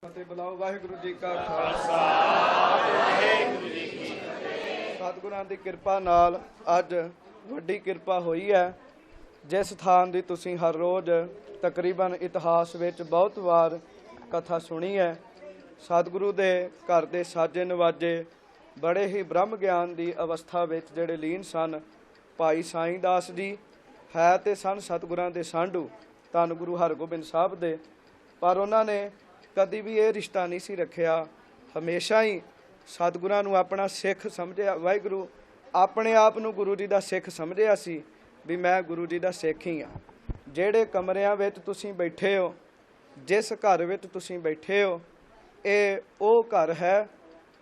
फतेह बुलाओ। वाहिगुरु जी का खालसा वाहिगुरु जी की फतेह। सतगुਰਾਂ ਦੀ ਕਿਰਪਾ ਨਾਲ ਅੱਜ ਵੱਡੀ ਕਿਰਪਾ ਹੋਈ ਹੈ। ਜਿਸ ਥਾਂ ਦੀ ਤੁਸੀਂ ਹਰ ਰੋਜ਼ ਤਕਰੀਬਨ ਇਤਿਹਾਸ ਵਿੱਚ ਬਹੁਤ ਵਾਰ ਕਥਾ ਸੁਣੀ ਹੈ। ਸਤਿਗੁਰੂ ਦੇ ਘਰ ਦੇ ਸਾਜੇ ਨਵਾਜੇ ਬੜੇ ਹੀ ਬ੍ਰਹਮ ਗਿਆਨ ਦੀ ਅਵਸਥਾ ਵਿੱਚ ਜਿਹੜੇ ਲੀਨ ਸਨ। ਭਾਈ ਸਾਈਂ ਦਾਸ ਜੀ ਹੈ ਤੇ ਸਨ ਸਤਿਗੁਰਾਂ ਦੇ ਸਾਂਢੂ, ਧੰਨ ਗੁਰੂ ਹਰਗੋਬਿੰਦ ਸਾਹਿਬ ਦੇ, ਪਰ ਉਹਨਾਂ ਨੇ ਕਦੀ ਵੀ ਇਹ ਰਿਸ਼ਤਾ ਨਹੀਂ ਸੀ ਰੱਖਿਆ। ਹਮੇਸ਼ਾ ਹੀ ਸਤਿਗੁਰਾਂ ਨੂੰ ਆਪਣਾ ਸਿੱਖ ਸਮਝਿਆ। ਵਾਹਿਗੁਰੂ ਆਪਣੇ ਆਪ ਨੂੰ ਗੁਰੂ ਜੀ ਦਾ ਸਿੱਖ ਸਮਝਿਆ ਸੀ ਵੀ ਮੈਂ ਗੁਰੂ ਜੀ ਦਾ ਸਿੱਖ ਹੀ ਹਾਂ। ਜਿਹੜੇ ਕਮਰਿਆਂ ਵਿੱਚ ਤੁਸੀਂ ਬੈਠੇ ਹੋ, ਜਿਸ ਘਰ ਵਿੱਚ ਤੁਸੀਂ ਬੈਠੇ ਹੋ, ਇਹ ਉਹ ਘਰ ਹੈ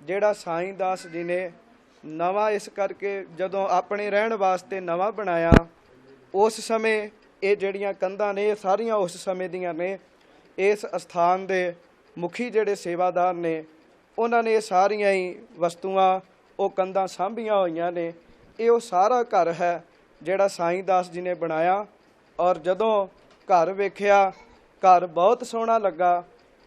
ਜਿਹੜਾ ਸਾਈਂ ਦਾਸ ਜੀ ਨੇ ਨਵਾਂ ਇਸ ਕਰਕੇ ਜਦੋਂ ਆਪਣੇ ਰਹਿਣ ਵਾਸਤੇ ਨਵਾਂ ਬਣਾਇਆ। ਉਸ ਸਮੇਂ ਇਹ ਜਿਹੜੀਆਂ ਕੰਧਾਂ ਨੇ ਇਹ ਸਾਰੀਆਂ ਉਸ ਸਮੇਂ ਦੀਆਂ ਨੇ। ਇਸ ਅਸਥਾਨ ਦੇ ਮੁਖੀ ਜਿਹੜੇ ਸੇਵਾਦਾਰ ਨੇ ਉਹਨਾਂ ਨੇ ਇਹ ਸਾਰੀਆਂ ਹੀ ਵਸਤੂਆਂ ਉਹ ਕੰਧਾਂ ਸਾਂਭੀਆਂ ਹੋਈਆਂ ਨੇ। ਇਹ ਉਹ ਸਾਰਾ ਘਰ ਹੈ ਜਿਹੜਾ ਸਾਈਂ ਦਾਸ ਜੀ ਨੇ ਬਣਾਇਆ। ਔਰ ਜਦੋਂ ਘਰ ਵੇਖਿਆ, ਘਰ ਬਹੁਤ ਸੋਹਣਾ ਲੱਗਾ।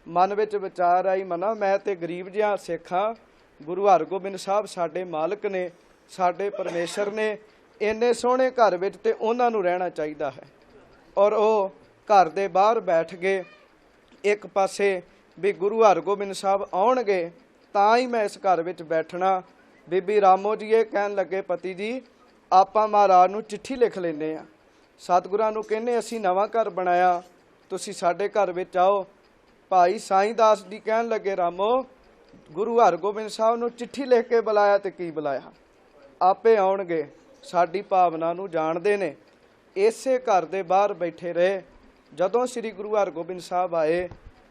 ਮਨ ਵਿੱਚ ਵਿਚਾਰ ਆਈ, ਮਨਾ ਮੈਂ ਤੇ ਗਰੀਬ ਜਿਹਾ ਸਿੱਖ ਹਾਂ, ਗੁਰੂ ਹਰਗੋਬਿੰਦ ਸਾਹਿਬ ਸਾਡੇ ਮਾਲਕ ਨੇ, ਸਾਡੇ ਪਰਮੇਸ਼ਰ ਨੇ। ਇੰਨੇ ਸੋਹਣੇ ਘਰ ਵਿੱਚ ਤੇ ਉਹਨਾਂ ਨੂੰ ਰਹਿਣਾ ਚਾਹੀਦਾ ਹੈ। ਔਰ ਉਹ ਘਰ ਦੇ ਬਾਹਰ ਬੈਠ ਗਏ ਇੱਕ ਪਾਸੇ ਵੀ ਗੁਰੂ ਹਰਗੋਬਿੰਦ ਸਾਹਿਬ ਆਉਣਗੇ ਤਾਂ ਹੀ ਮੈਂ ਇਸ ਘਰ ਵਿੱਚ ਬੈਠਣਾ। ਬੀਬੀ ਰਾਮੋ ਜੀ ਇਹ ਕਹਿਣ ਲੱਗੇ, ਪਤੀ ਜੀ ਆਪਾਂ ਮਹਾਰਾਜ ਨੂੰ ਚਿੱਠੀ ਲਿਖ ਲੈਂਦੇ ਹਾਂ, ਸਤਿਗੁਰਾਂ ਨੂੰ ਕਹਿੰਦੇ ਅਸੀਂ ਨਵਾਂ ਘਰ ਬਣਾਇਆ, ਤੁਸੀਂ ਸਾਡੇ ਘਰ ਵਿੱਚ ਆਓ। ਭਾਈ ਸਾਈਂ ਦਾਸ ਜੀ ਕਹਿਣ ਲੱਗੇ, ਰਾਮੋ ਗੁਰੂ ਹਰਗੋਬਿੰਦ ਸਾਹਿਬ ਨੂੰ ਚਿੱਠੀ ਲਿਖ ਕੇ ਬੁਲਾਇਆ ਤੇ ਕੀ ਬੁਲਾਇਆ, ਆਪੇ ਆਉਣਗੇ, ਸਾਡੀ ਭਾਵਨਾ ਨੂੰ ਜਾਣਦੇ ਨੇ। ਇਸੇ ਘਰ ਦੇ ਬਾਹਰ ਬੈਠੇ ਰਹੇ। ਜਦੋਂ ਸ੍ਰੀ ਗੁਰੂ ਹਰਗੋਬਿੰਦ ਸਾਹਿਬ ਆਏ,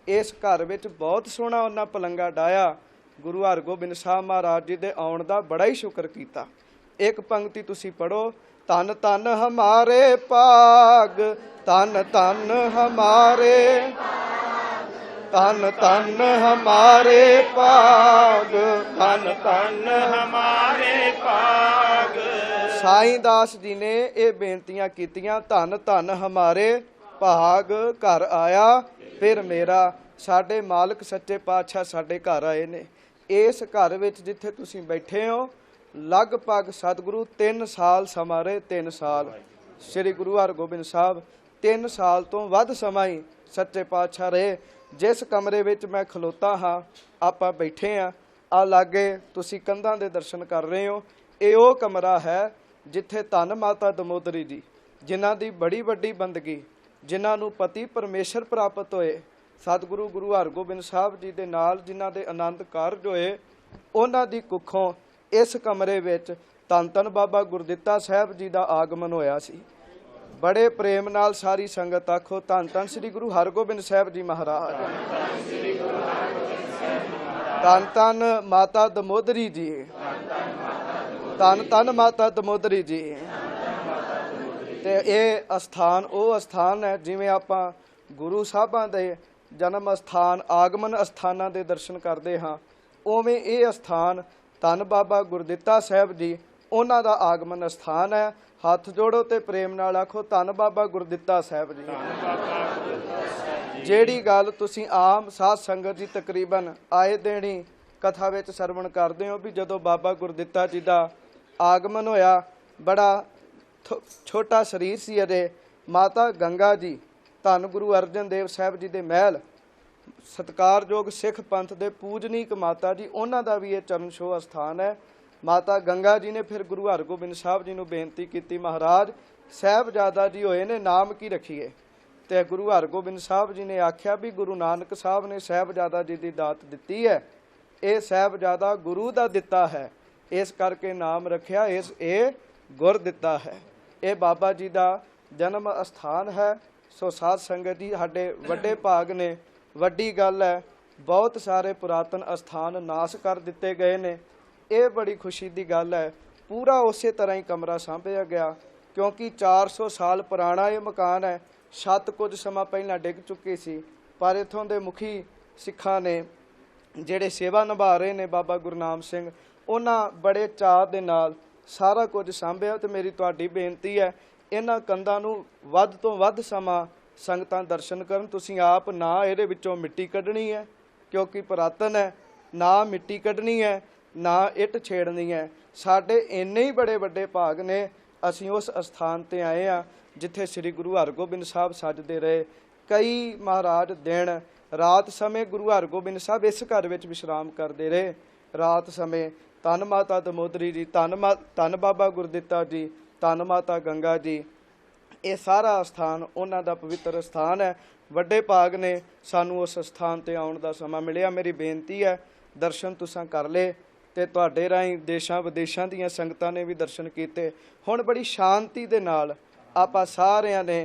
ਇਸ ਘਰ ਵਿੱਚ ਬਹੁਤ ਸੋਹਣਾ ਉਹਨਾਂ ਪਲੰਗਾ ਡਾਇਆ। ਗੁਰੂ ਹਰਗੋਬਿੰਦ ਸਾਹਿਬ ਮਹਾਰਾਜ ਜੀ ਦੇ ਆਉਣ ਦਾ ਬੜਾ ਹੀ ਸ਼ੁਕਰ ਕੀਤਾ। ਇੱਕ ਪੰਕਤੀ ਤੁਸੀਂ ਪੜੋ, ਧੰਨ ਧੰਨ ਹਮਾਰੇ ਭਾਗ, ਧੰਨ ਧੰਨ ਹਮਾਰੇ, ਧੰਨ ਧੰਨ ਹਮਾਰੇ ਭਾਗ, ਧੰਨ ਧੰਨ ਹਮਾਰੇ ਭਾਗ। ਸਾਈਂ ਦਾਸ ਜੀ ਨੇ ਇਹ ਬੇਨਤੀਆਂ ਕੀਤੀਆਂ, ਧੰਨ ਧੰਨ ਹਮਾਰੇ ਭਾਗ, ਘਰ ਆਇਆ ਫਿਰ ਮੇਰਾ। ਸਾਡੇ ਮਾਲਕ ਸੱਚੇ ਪਾਤਸ਼ਾਹ ਸਾਡੇ ਘਰ ਆਏ ਨੇ। ਇਸ ਘਰ ਵਿੱਚ ਜਿੱਥੇ ਤੁਸੀਂ ਬੈਠੇ ਹੋ ਲਗਭਗ ਸਤਿਗੁਰੂ 3 ਸਾਲ ਸਮਾਂ ਰਹੇ। 3 ਸਾਲ ਸ੍ਰੀ ਗੁਰੂ ਹਰਗੋਬਿੰਦ ਸਾਹਿਬ 3 ਸਾਲ ਤੋਂ ਵੱਧ ਸਮਾਂ ਹੀ ਸੱਚੇ ਪਾਤਸ਼ਾਹ ਰਹੇ। ਜਿਸ ਕਮਰੇ ਵਿੱਚ ਮੈਂ ਖਲੋਤਾ ਹਾਂ, ਆਪਾਂ ਬੈਠੇ ਹਾਂ, ਆ ਲਾਗੇ ਤੁਸੀਂ ਕੰਧਾਂ ਦੇ ਦਰਸ਼ਨ ਕਰ ਰਹੇ ਹੋ। ਇਹ ਉਹ ਕਮਰਾ ਹੈ ਜਿੱਥੇ ਧੰਨ ਮਾਤਾ ਦਮੋਦਰੀ ਜੀ, ਜਿਨ੍ਹਾਂ ਦੀ ਬੜੀ ਵੱਡੀ ਬੰਦਗੀ, ਜਿਨ੍ਹਾਂ ਨੂੰ ਪਤੀ ਪਰਮੇਸ਼ਰ ਪ੍ਰਾਪਤ ਹੋਏ, ਸਤਿਗੁਰੂ ਗੁਰੂ ਹਰਗੋਬਿੰਦ ਸਾਹਿਬ ਜੀ ਦੇ ਨਾਲ ਜਿਨ੍ਹਾਂ ਦੇ ਆਨੰਦ ਕਾਰਜ ਹੋਏ, ਉਹਨਾਂ ਦੀ ਕੁੱਖੋਂ ਇਸ ਕਮਰੇ ਵਿੱਚ ਧੰਨ ਧੰਨ ਬਾਬਾ ਗੁਰਦਿੱਤਾ ਸਾਹਿਬ ਜੀ ਦਾ ਆਗਮਨ ਹੋਇਆ ਸੀ। ਬੜੇ ਪ੍ਰੇਮ ਨਾਲ ਸਾਰੀ ਸੰਗਤ ਆਖੋ, ਧੰਨ ਧੰਨ ਸ੍ਰੀ ਗੁਰੂ ਹਰਗੋਬਿੰਦ ਸਾਹਿਬ ਜੀ ਮਹਾਰਾਜ, ਧੰਨ ਧੰਨ ਮਾਤਾ ਦਮੋਦਰੀ ਜੀ, ਧੰਨ ਧੰਨ ਮਾਤਾ ਦਮੋਦਰੀ ਜੀ। ਤੇ ਇਹ ਅਸਥਾਨ ਉਹ ਅਸਥਾਨ ਹੈ ਜਿਵੇਂ ਆਪਾਂ ਗੁਰੂ ਸਾਹਿਬਾਂ ਦੇ ਜਨਮ ਅਸਥਾਨ, ਆਗਮਨ ਅਸਥਾਨਾਂ ਦੇ ਦਰਸ਼ਨ ਕਰਦੇ ਹਾਂ, ਉਵੇਂ ਇਹ ਅਸਥਾਨ ਧੰਨ ਬਾਬਾ ਗੁਰਦਿੱਤਾ ਸਾਹਿਬ ਜੀ ਉਹਨਾਂ ਦਾ ਆਗਮਨ ਅਸਥਾਨ ਹੈ। ਹੱਥ ਜੋੜੋ ਤੇ ਪ੍ਰੇਮ ਨਾਲ ਆਖੋ, ਧੰਨ ਬਾਬਾ ਗੁਰਦਿੱਤਾ ਸਾਹਿਬ ਜੀ। ਜਿਹੜੀ ਗੱਲ ਤੁਸੀਂ ਆਮ ਸਾਧ ਸੰਗਤ ਜੀ ਤਕਰੀਬਨ ਆਏ ਦਿਨ ਕਥਾ ਵਿੱਚ ਸਰਵਣ ਕਰਦੇ ਹੋ ਵੀ ਜਦੋਂ ਬਾਬਾ ਗੁਰਦਿੱਤਾ ਜੀ ਦਾ ਆਗਮਨ ਹੋਇਆ, ਬੜਾ ਛੋਟਾ ਸਰੀਰ ਸੀ ਅਜੇ। ਮਾਤਾ ਗੰਗਾ ਜੀ ਧੰਨ ਗੁਰੂ ਅਰਜਨ ਦੇਵ ਸਾਹਿਬ ਜੀ ਦੇ ਮਹਿਲ, ਸਤਿਕਾਰਯੋਗ ਸਿੱਖ ਪੰਥ ਦੇ ਪੂਜਨੀਕ ਮਾਤਾ ਜੀ, ਉਹਨਾਂ ਦਾ ਵੀ ਇਹ ਚਰਨ ਛੋਹ ਅਸਥਾਨ ਹੈ। ਮਾਤਾ ਗੰਗਾ ਜੀ ਨੇ ਫਿਰ ਗੁਰੂ ਹਰਗੋਬਿੰਦ ਸਾਹਿਬ ਜੀ ਨੂੰ ਬੇਨਤੀ ਕੀਤੀ, ਮਹਾਰਾਜ ਸਾਹਿਬਜ਼ਾਦਾ ਜੀ ਹੋਏ ਨੇ, ਨਾਮ ਕੀ ਰੱਖੀਏ? ਤੇ ਗੁਰੂ ਹਰਗੋਬਿੰਦ ਸਾਹਿਬ ਜੀ ਨੇ ਆਖਿਆ ਵੀ ਗੁਰੂ ਨਾਨਕ ਸਾਹਿਬ ਨੇ ਸਾਹਿਬਜ਼ਾਦਾ ਜੀ ਦੀ ਦਾਤ ਦਿੱਤੀ ਹੈ, ਇਹ ਸਾਹਿਬਜ਼ਾਦਾ ਗੁਰੂ ਦਾ ਦਿੱਤਾ ਹੈ, ਇਸ ਕਰਕੇ ਨਾਮ ਰੱਖਿਆ, ਇਹ ਗੁਰ ਦਿੱਤਾ ਹੈ। ਇਹ ਬਾਬਾ ਜੀ ਦਾ ਜਨਮ ਅਸਥਾਨ ਹੈ। ਸੋ ਸਾਧ ਸੰਗਤ ਜੀ ਸਾਡੇ ਵੱਡੇ ਭਾਗ ਨੇ, ਵੱਡੀ ਗੱਲ ਹੈ। ਬਹੁਤ ਸਾਰੇ ਪੁਰਾਤਨ ਅਸਥਾਨ ਨਾਸ ਕਰ ਦਿੱਤੇ ਗਏ ਨੇ। ਇਹ ਬੜੀ ਖੁਸ਼ੀ ਦੀ ਗੱਲ ਹੈ। ਪੂਰਾ ਉਸੇ ਤਰ੍ਹਾਂ ਹੀ ਕਮਰਾ ਸਾਂਭਿਆ ਗਿਆ ਕਿਉਂਕਿ 400 ਸਾਲ ਪੁਰਾਣਾ ਇਹ ਮਕਾਨ ਹੈ। ਛੱਤ ਕੁਝ ਸਮਾਂ ਪਹਿਲਾਂ ਡਿੱਗ ਚੁੱਕੀ ਸੀ, ਪਰ ਇੱਥੋਂ ਦੇ ਮੁਖੀ ਸਿੱਖਾਂ ਨੇ ਜਿਹੜੇ ਸੇਵਾ ਨਿਭਾ ਰਹੇ ਨੇ, ਬਾਬਾ ਗੁਰਨਾਮ ਸਿੰਘ, ਉਹਨਾਂ ਬੜੇ ਚਾਅ ਦੇ ਨਾਲ ਸਾਰਾ ਕੁਝ ਸਾਂਭਿਆ। ਤੇ ਮੇਰੀ ਤੁਹਾਡੀ ਬੇਨਤੀ ਹੈ, ਇਹਨਾਂ ਕੰਧਾਂ ਨੂੰ ਵੱਧ ਤੋਂ ਵੱਧ ਸਮਾਂ ਸੰਗਤਾਂ ਦਰਸ਼ਨ ਕਰਨ। ਤੁਸੀਂ ਆਪ ਨਾ ਇਹਦੇ ਵਿੱਚੋਂ ਮਿੱਟੀ ਕੱਢਣੀ ਹੈ, क्योंकि पुरातन है, ना मिट्टी कढ़नी है ना इट छेड़नी है। साडे इन्ने ही बड़े बड़े भाग ने, असीं उस अस्थान ते आए हाँ जिथे श्री गुरु हरगोबिंद साहब सजदे रहे। कई महाराज दिन रात समय गुरु हरगोबिंद साहब इस घर विच विश्राम करते रहे। रात समय धन माता दमोदरी जी, धन बाबा गुरदित्ता जी, धन माता गंगा जी, ये सारा स्थान उन्हां दा पवित्र स्थान है। वड्डे भाग ने सानू उस स्थान ते आउण दा समा मिलिया। मेरी बेनती है दर्शन तुसां कर ले ते तुहाडे राहीं देशां विदेशां दीयां संगतां ने भी दर्शन कीते। हुण बड़ी शांति दे नाल आपां सारिਆਂ ने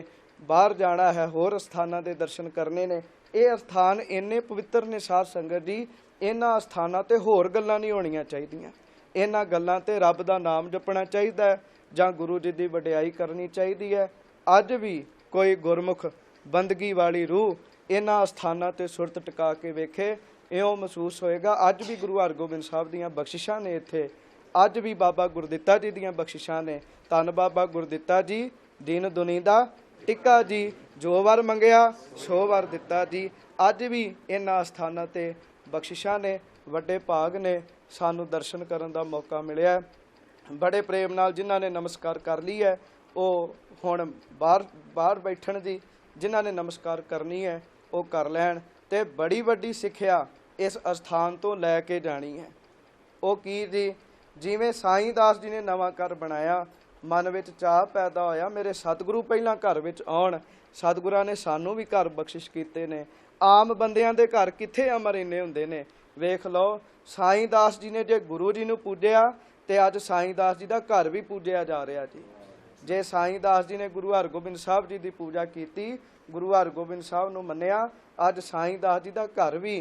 बाहर जाना है, होर स्थानां दे दर्शन करने ने। ये स्थान इन्ने पवित्र ने साध संगत जी, इन्हां स्थानां ते होर गल्लां नहीं होणीਆਂ ਚਾਹੀਦੀਆਂ। इन्हां गल्लां ते रब दा नाम जपना चाहिदा है जां गुरु जी दी वडियाई करनी चाहिदी है। अज भी कोई गुरमुख बंदगी वाली रूह इन्हां स्थानां ते सुरत टिका के वेखे, इउं महसूस होएगा अज भी गुरु हरगोबिंद साहब दीयां बख्शिशां ने इत्थे, अज भी बाबा गुरदित्ता जी दीयां बख्शिशां ने। धन बाबा गुरदित्ता जी दीन दुनी दा टिक्का जी, जो वर मंगिया सो वर दिता जी। अज भी इन्हां स्थानां ते बख्शिशां ने, वड्डे भाग ने सानू दर्शन करन दा मौका मिलिया। बड़े प्रेम नाल जिन्हां ने नमस्कार कर ली है ਉਹ ਹੁਣ ਬਾਹਰ ਬੈਠਣ ਦੀ, ਜਿਨ੍ਹਾਂ ਨੇ ਨਮਸਕਾਰ ਕਰਨੀ ਹੈ ਉਹ ਕਰ ਲੈਣ। ਤੇ ਬੜੀ ਵੱਡੀ ਸਿੱਖਿਆ ਇਸ ਅਸਥਾਨ ਤੋਂ ਲੈ ਕੇ ਜਾਣੀ ਹੈ। ਉਹ ਕੀ ਜੀ, ਜਿਵੇਂ ਸਾਈਂ ਦਾਸ ਜੀ ਨੇ ਨਵਾਂ ਘਰ ਬਣਾਇਆ, ਮਨ ਵਿੱਚ ਚਾਹ ਪੈਦਾ ਹੋਇਆ ਮੇਰੇ ਸਤਿਗੁਰੂ ਪਹਿਲਾਂ ਘਰ ਵਿੱਚ ਆਉਣ। ਸਤਿਗੁਰਾਂ ਨੇ ਸਾਨੂੰ ਵੀ ਘਰ ਬਖਸ਼ਿਸ਼ ਕੀਤੇ ਨੇ। ਆਮ ਬੰਦਿਆਂ ਦੇ ਘਰ ਕਿੱਥੇ ਅਮਰ ਇੰਨੇ ਹੁੰਦੇ ਨੇ। ਵੇਖ ਲਓ ਸਾਈਂ ਦਾਸ ਜੀ ਨੇ ਜੇ ਗੁਰੂ ਜੀ ਨੂੰ ਪੂਜਿਆ ਤੇ ਅੱਜ ਸਾਈਂ ਦਾਸ ਜੀ ਦਾ ਘਰ ਵੀ ਪੂਜਿਆ ਜਾ ਰਿਹਾ ਜੀ। जे साईं दास जी ने गुरु हरगोबिंद साहब जी की पूजा की, गुरु हरगोबिंद साहब नूं मन्निया, अज साईं दास जी का घर भी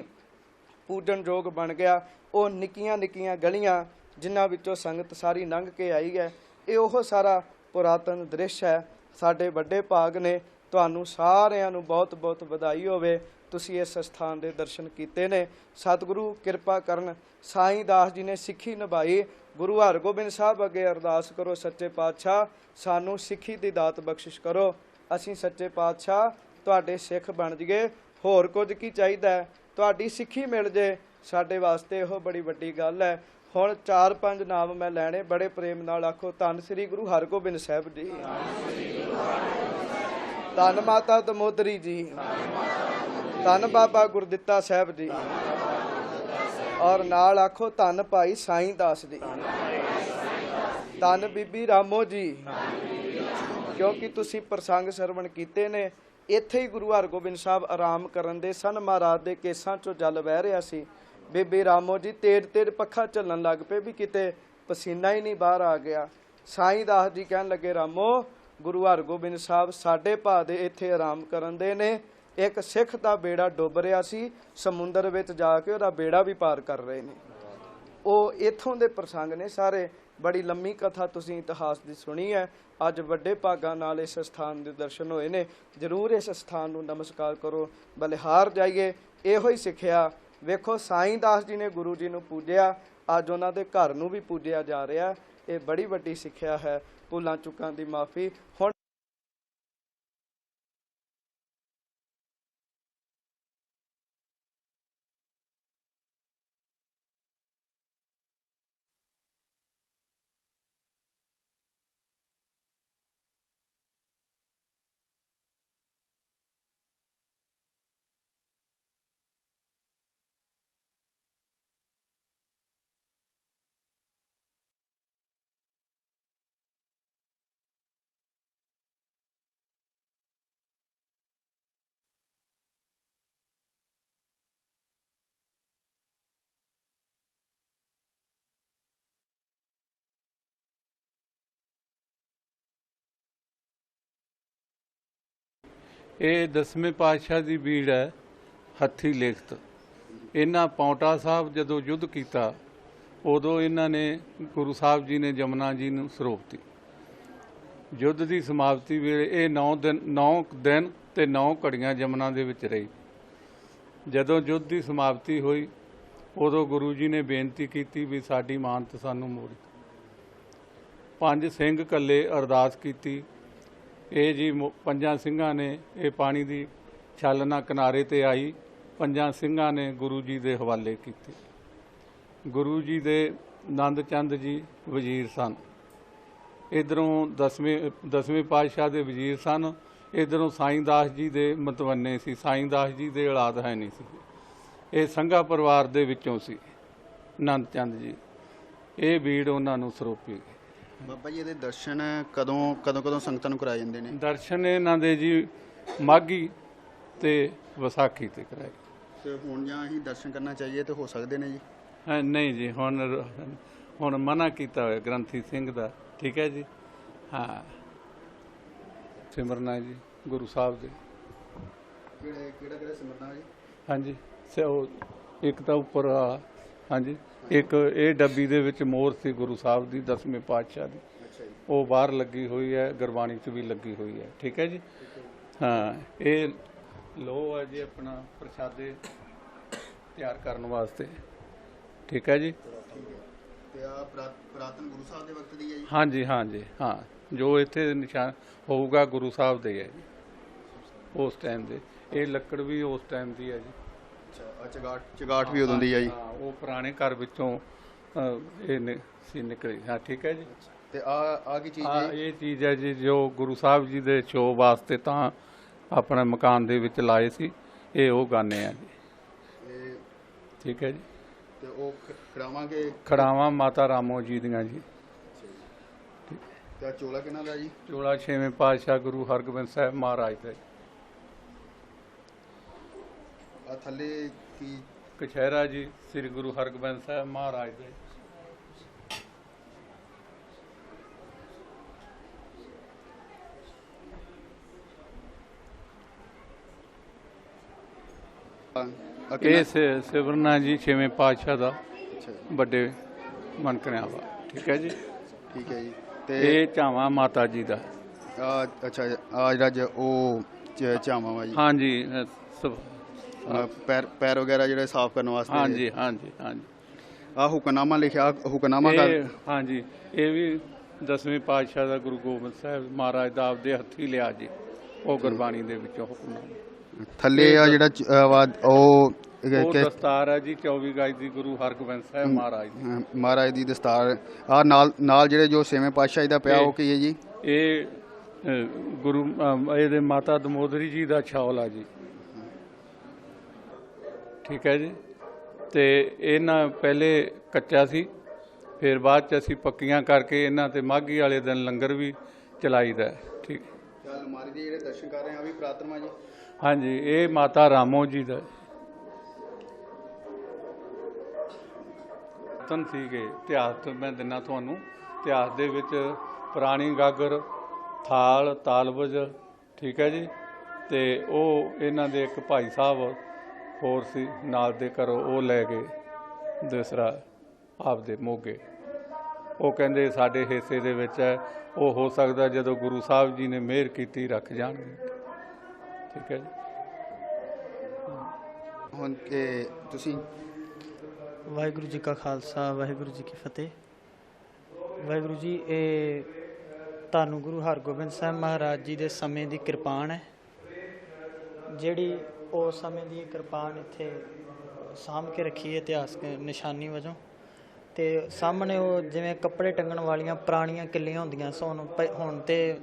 पूजन योग बन गया। वो निक्कियां निक्कियां गलियां जिन्हां विचों संगत सारी लंघ के आई है, ये ओह सारा पुरातन दृश्य है। साडे वड्डे भाग ने, तुहानूं सारिआं नूं बहुत बहुत वधाई होवे, तुसीं इस स्थान के दर्शन कीते ने। सतगुरु किरपा करन। साईं दास जी ने सिੱਖੀ निभाई। गुरु हरगोबिंद साहब अगे अरदास करो, सच्चे पातशाह सानू सिੱਖੀ दी दात बख्शिश करो, असीं सच्चे पातशाह तुहाडे सिख बन जाइए। होर कुछ की चाहिदा है, तुहाडी सिੱਖੀ मिल जे साडे वास्ते इहो बड़ी वड्डी गल है। हुण 4-5 नाम मैं लैणे, बड़े प्रेम नाल आखो। धन श्री गुरु हरगोबिंद साहब जी, धन माता दमोदरी जी, धन बाबा गुरदित्ता साहब जी, और नाल आखो धन भाई साईं दास जी, धन बीबी रामो जी, क्योंकि तुसी प्रसंग सरवण कीते ने। इत्थे ही गुरु हरगोबिंद साहब आराम करन दे सन। महाराज दे केसां चों जल बह रिहा सी। बीबी रामो जी तेज पक्खा झल्लन लग पे भी किते पसीना ही नहीं बाहर आ गया। साईं दास जी कहन लगे, रामो गुरु हरगोबिंद साहब साडे भा दे इत्थे आराम करन दे ने। एक सिख दा बेड़ा डुब रिहा सी, समुंदर विच जाके उहदा बेड़ा भी पार कर रहे ने। ਉਹ ਇੱਥੋਂ ਦੇ ਪ੍ਰਸੰਗ ਨੇ ਸਾਰੇ। बड़ी लम्मी कथा तुसीं इतिहास की सुनी है। अज वड्डे भागां नाल इस स्थान के दर्शन होए ने। जरूर इस स्थान नूं नमस्कार करो, बलिहार जाइए। इहो ही सिੱਖਿਆ वेखो साईं दास जी ने गुरु जी नूं पूजिया, अज उन्हां दे घर नूं भी पूजिया जा रहा। ये बड़ी वड्डी सिੱਖਿਆ है। भुलां चुकां दी माफ़ी। हुण ਇਹ 10ਵੇਂ ਪਾਤਸ਼ਾਹ ਦੀ ਬੀੜ ਹੈ, ਹੱਥੀ ਲਿਖਤ। ਇਹਨਾਂ ਪੌਂਟਾ ਸਾਹਿਬ ਜਦੋਂ ਯੁੱਧ ਕੀਤਾ, ਉਦੋਂ ਇਹਨਾਂ ਨੇ ਗੁਰੂ ਸਾਹਿਬ ਜੀ ਨੇ ਜਮਨਾ ਜੀ ਨੂੰ ਸਰੋਪਤੀ। ਯੁੱਧ ਦੀ ਸਮਾਪਤੀ ਵੇਲੇ ਇਹ 9 ਦਿਨ ਤੇ 9 ਘੜੀਆਂ ਜਮਨਾ ਦੇ ਵਿੱਚ ਰਹੀ। ਜਦੋਂ ਯੁੱਧ ਦੀ ਸਮਾਪਤੀ ਹੋਈ, ਉਦੋਂ ਗੁਰੂ ਜੀ ਨੇ ਬੇਨਤੀ ਕੀਤੀ ਵੀ ਸਾਡੀ ਮਾਨਤ ਸਾਨੂੰ ਮੋੜੀ। 5 ਸਿੰਘ ਕੱਲੇ ਅਰਦਾਸ ਕੀਤੀ। ਇਹ ਜੀ 5 ਸਿੰਘਾਂ ਨੇ ਇਹ ਪਾਣੀ ਦੀ ਛੱਲ ਨਾਲ ਕਿਨਾਰੇ ਤੇ ਆਈ ਪੰਜਾਂ ਸਿੰਘਾਂ ਨੇ ਗੁਰੂ ਜੀ ਦੇ ਹਵਾਲੇ ਕੀਤੇ। ਗੁਰੂ ਜੀ ਦੇ ਨੰਦ ਚੰਦ ਜੀ ਵਜ਼ੀਰ ਸਨ, ਇੱਧਰੋਂ ਦਸਵੇਂ ਪਾਤਸ਼ਾਹ ਦੇ ਵਜ਼ੀਰ ਸਨ, ਇੱਧਰੋਂ ਸਾਈਂ ਦਾਸ ਜੀ ਦੇ ਮਤਵੰਨੇ ਸੀ। ਸਾਈਂ ਦਾਸ ਜੀ ਦੇ ਔਲਾਦ ਹੈ ਨਹੀਂ ਸੀ। ਇਹ ਸੰਘਾ ਪਰਿਵਾਰ ਦੇ ਵਿੱਚੋਂ ਸੀ ਨੰਦ ਚੰਦ ਜੀ। ਇਹ ਬੀੜ ਉਹਨਾਂ ਨੂੰ ਸਰੋਪੀ ਗਈ। ਬਾਬਾ ਜੀ ਇਹਦੇ ਦਰਸ਼ਨ ਕਦੋਂ ਸੰਗਤਾਂ ਨੂੰ ਕਰਾਏ ਜਾਂਦੇ ਨੇ? ਦਰਸ਼ਨ ਇਹਨਾਂ ਦੇ ਜੀ ਮਾਘੀ ਤੇ ਵਿਸਾਖੀ ਤੇ ਕਰਾਏ। ਤੇ ਹੁਣ ਜਾਂ ਅਸੀਂ ਦਰਸ਼ਨ ਕਰਨਾ ਚਾਹੀਏ ਤੇ ਹੋ ਸਕਦੇ ਨੇ ਜੀ? ਨਹੀਂ ਜੀ, ਹੁਣ ਮਨਾ ਕੀਤਾ ਹੋਇਆ ਗ੍ਰੰਥੀ ਸਿੰਘ ਦਾ। ਠੀਕ ਹੈ ਜੀ। ਹਾਂ, ਸਿਮਰਨਾ ਜੀ ਗੁਰੂ ਸਾਹਿਬ ਦੇ। ਕਿਹੜਾ ਸਿਮਰਨਾ ਜੀ? ਹਾਂਜੀ, ਉਹ ਇੱਕ ਤਾਂ ਉੱਪਰ ਆ, ਹਾਂਜੀ, ਇੱਕ ਇਹ ਡੱਬੀ ਦੇ ਵਿੱਚ ਮੋਹਰ ਸੀ ਗੁਰੂ ਸਾਹਿਬ ਦੀ, ਦਸਵੇਂ ਪਾਤਸ਼ਾਹ ਦੀ। ਉਹ ਬਾਹਰ ਲੱਗੀ ਹੋਈ ਹੈ, ਗੁਰਬਾਣੀ 'ਚ ਵੀ ਲੱਗੀ ਹੋਈ ਹੈ। ਠੀਕ ਹੈ ਜੀ। ਹਾਂ, ਇਹ ਲੋ ਹੈ ਜੀ ਆਪਣਾ ਪ੍ਰਸ਼ਾਦੇ ਤਿਆਰ ਕਰਨ ਵਾਸਤੇ। ਠੀਕ ਹੈ ਜੀ। ਤੇ ਆ ਪੁਰਾਤਨ ਗੁਰੂ ਸਾਹਿਬ ਦੇ ਵਕਤ ਦੀ ਹੈ ਜੀ? ਹਾਂਜੀ ਹਾਂਜੀ, ਹਾਂ, ਜੋ ਇੱਥੇ ਨਿਸ਼ਾਨ ਹੋਊਗਾ ਗੁਰੂ ਸਾਹਿਬ ਦੇ ਹੈ ਜੀ, ਉਸ ਟਾਈਮ ਦੇ। ਇਹ ਲੱਕੜ ਵੀ ਉਸ ਟਾਈਮ ਦੀ ਹੈ ਜੀ। ਅੱਛਾ, ਚਗਾਟ ਵੀ ਉਦੋਂ ਦੀ ਹੈ ਜੀ? ਹਾਂ, ਉਹ ਪੁਰਾਣੇ ਘਰ ਵਿੱਚੋਂ ਸੀ ਨਿਕਲੀ। ਹਾਂ, ਠੀਕ ਹੈ ਜੀ। ਤੇ ਆ ਕੀ ਚੀਜ਼ ਹੈ? ਇਹ ਚੀਜ਼ ਹੈ ਜੀ ਜੋ ਗੁਰੂ ਸਾਹਿਬ ਜੀ ਦੇ ਸ਼ੋਅ ਵਾਸਤੇ ਤਾਂ ਆਪਣੇ ਮਕਾਨ ਦੇ ਵਿੱਚ ਲਾਏ ਸੀ। ਇਹ ਉਹ ਗਾਨੇ ਆ ਜੀ। ਠੀਕ ਹੈ ਜੀ। ਤੇ ਉਹ ਖੜਾਵਾਂਗੇ? ਖੜਾਵਾਂ ਮਾਤਾ ਰਾਮੋ ਜੀ ਦੀਆਂ ਜੀ। ਤੇ ਆ ਚੋਲਾ ਕਿਹਨਾਂ ਦਾ ਜੀ? ਚੋਲਾ ਛੇਵੇਂ ਪਾਤਸ਼ਾਹ ਗੁਰੂ ਹਰਗੋਬਿੰਦ ਸਾਹਿਬ ਮਹਾਰਾਜ ਦਾ। ਆ ਥੱਲੇ ਕੀ? ਕਛਹਿਰਾ ਜੀ ਸ੍ਰੀ ਗੁਰੂ ਹਰਗੋਬਿੰਦ ਸਾਹਿਬ ਮਹਾਰਾਜ ਦਾ। ਇਹ ਸਿਮਰਨਾ ਜੀ ਛੇਵੇਂ ਪਾਤਸ਼ਾਹ ਦਾ ਵੱਡੇ ਮਨਕਰਿਆਂ ਵਾ। ਠੀਕ ਹੈ ਜੀ। ਠੀਕ ਹੈ ਜੀ। ਤੇ ਇਹ ਝਾਵਾਂ ਮਾਤਾ ਜੀ ਦਾ। ਅੱਛਾ, ਆ ਜਿਹੜਾ ਉਹ ਝਾਵਾਂ ਵਾ ਜੀ? ਹਾਂਜੀ, ਪੈਰ ਵਗੈਰਾ ਜਿਹੜੇ ਸਾਫ਼ ਕਰਨ ਵਾਸਤੇ? ਹਾਂਜੀ ਹਾਂਜੀ ਹਾਂਜੀ। ਆ ਹੁਕਮਨਾਮਾ ਲਿਖਿਆ, ਹੁਕਮਨਾਮਾ ਹਾਂਜੀ, ਇਹ ਵੀ ਦਸਵੇਂ ਪਾਤਸ਼ਾਹ ਦਾ ਗੁਰੂ ਗੋਬਿੰਦ ਸਾਹਿਬ ਮਹਾਰਾਜ ਦਾ ਆਪਦੇ ਹੱਥੀਂ ਲਿਆ ਜੀ। ਉਹ ਗੁਰਬਾਣੀ ਦੇ ਵਿੱਚੋਂ ਹੁਕਮਨਾਮਾ। ਥੱਲੇ ਆ ਜਿਹੜਾ ਉਹ ਦਸਤਾਰ ਹੈ ਜੀ 24 ਗਜ ਦੀ ਗੁਰੂ ਹਰਗੋਬਿੰਦ ਸਾਹਿਬ ਮਹਾਰਾਜ ਦੀ ਦਸਤਾਰ। ਆ ਨਾਲ ਜਿਹੜੇ ਜੋ ਛੇਵੇਂ ਪਾਤਸ਼ਾਹ ਦਾ ਪਿਆ ਉਹ ਕੀ ਹੈ ਜੀ? ਇਹ ਗੁਰੂ ਇਹਦੇ ਮਾਤਾ ਦਮੋਦਰੀ ਜੀ ਦਾ ਛਾਉਲ ਆ ਜੀ। ਠੀਕ ਹੈ ਜੀ। ਤੇ ਇਹਨਾਂ ਪਹਿਲੇ ਕੱਚਾ ਸੀ, ਫਿਰ ਬਾਅਦ 'ਚ ਅਸੀਂ ਪੱਕੀਆਂ ਕਰਕੇ ਇਹਨਾਂ ਤੇ ਮਾਘੀ ਵਾਲੇ ਦਿਨ ਲੰਗਰ ਵੀ ਚਲਾਈਦਾ। ਠੀਕ। ਅਲਮਾਰੀ ਦੇ ਜਿਹੜੇ ਦਰਸ਼ਨ ਕਰ ਰਹੇ ਆ ਵੀ ਪੁਰਾਤਨ ਆ ਜੀ? ਹਾਂਜੀ, ਇਹ ਮਾਤਾ ਰਾਮੋ ਜੀ ਦਾ ਤਨ ਸੀਗੇ। ਇਤਿਹਾਸ ਮੈਂ ਦਿੰਦਾ ਤੁਹਾਨੂੰ। ਇਤਿਹਾਸ ਦੇ ਵਿੱਚ ਪੁਰਾਣੀ ਗਾਗਰ, ਥਾਲ, ਤਾਲਬਜ, ਠੀਕ ਹੈ ਜੀ। ਤੇ ਉਹ ਇਹਨਾਂ ਦੇ ਇੱਕ ਭਾਈ ਸਾਹਿਬ ਹੋਰ ਸੀ ਨਾਲ ਦੇ ਘਰੋਂ, ਉਹ ਲੈ ਗਏ ਦੂਸਰਾ ਆਪਦੇ ਮੋਗੇ। ਉਹ ਕਹਿੰਦੇ ਸਾਡੇ ਹਿੱਸੇ ਦੇ ਵਿੱਚ ਹੈ, ਉਹ ਹੋ ਸਕਦਾ ਜਦੋਂ ਗੁਰੂ ਸਾਹਿਬ ਜੀ ਨੇ ਮਿਹਰ ਕੀਤੀ ਰੱਖ ਜਾਣਗੇ। ਠੀਕ ਹੈ ਜੀ। ਹੁਣ ਤੁਸੀਂ? ਵਾਹਿਗੁਰੂ ਜੀ ਕਾ ਖਾਲਸਾ, ਵਾਹਿਗੁਰੂ ਜੀ ਕੀ ਫਤਿਹ। ਵਾਹਿਗੁਰੂ ਜੀ, ਇਹ ਧੰਨ ਗੁਰੂ ਹਰਗੋਬਿੰਦ ਸਾਹਿਬ ਮਹਾਰਾਜ ਜੀ ਦੇ ਸਮੇਂ ਦੀ ਕਿਰਪਾਨ ਹੈ, ਜਿਹੜੀ ਉਸ ਸਮੇਂ ਦੀ ਕਿਰਪਾਨ ਇੱਥੇ ਸਾਂਭ ਕੇ ਰੱਖੀ ਹੈ ਇਤਿਹਾਸਕ ਨਿਸ਼ਾਨੀ ਵਜੋਂ। ਤੇ ਸਾਹਮਣੇ ਉਹ ਜਿਵੇਂ ਕੱਪੜੇ ਟੰਗਣ ਵਾਲੀਆਂ ਪੁਰਾਣੀਆਂ ਕਿੱਲੀਆਂ ਹੁੰਦੀਆਂ ਸਨ, ਹੁਣ ਤੇ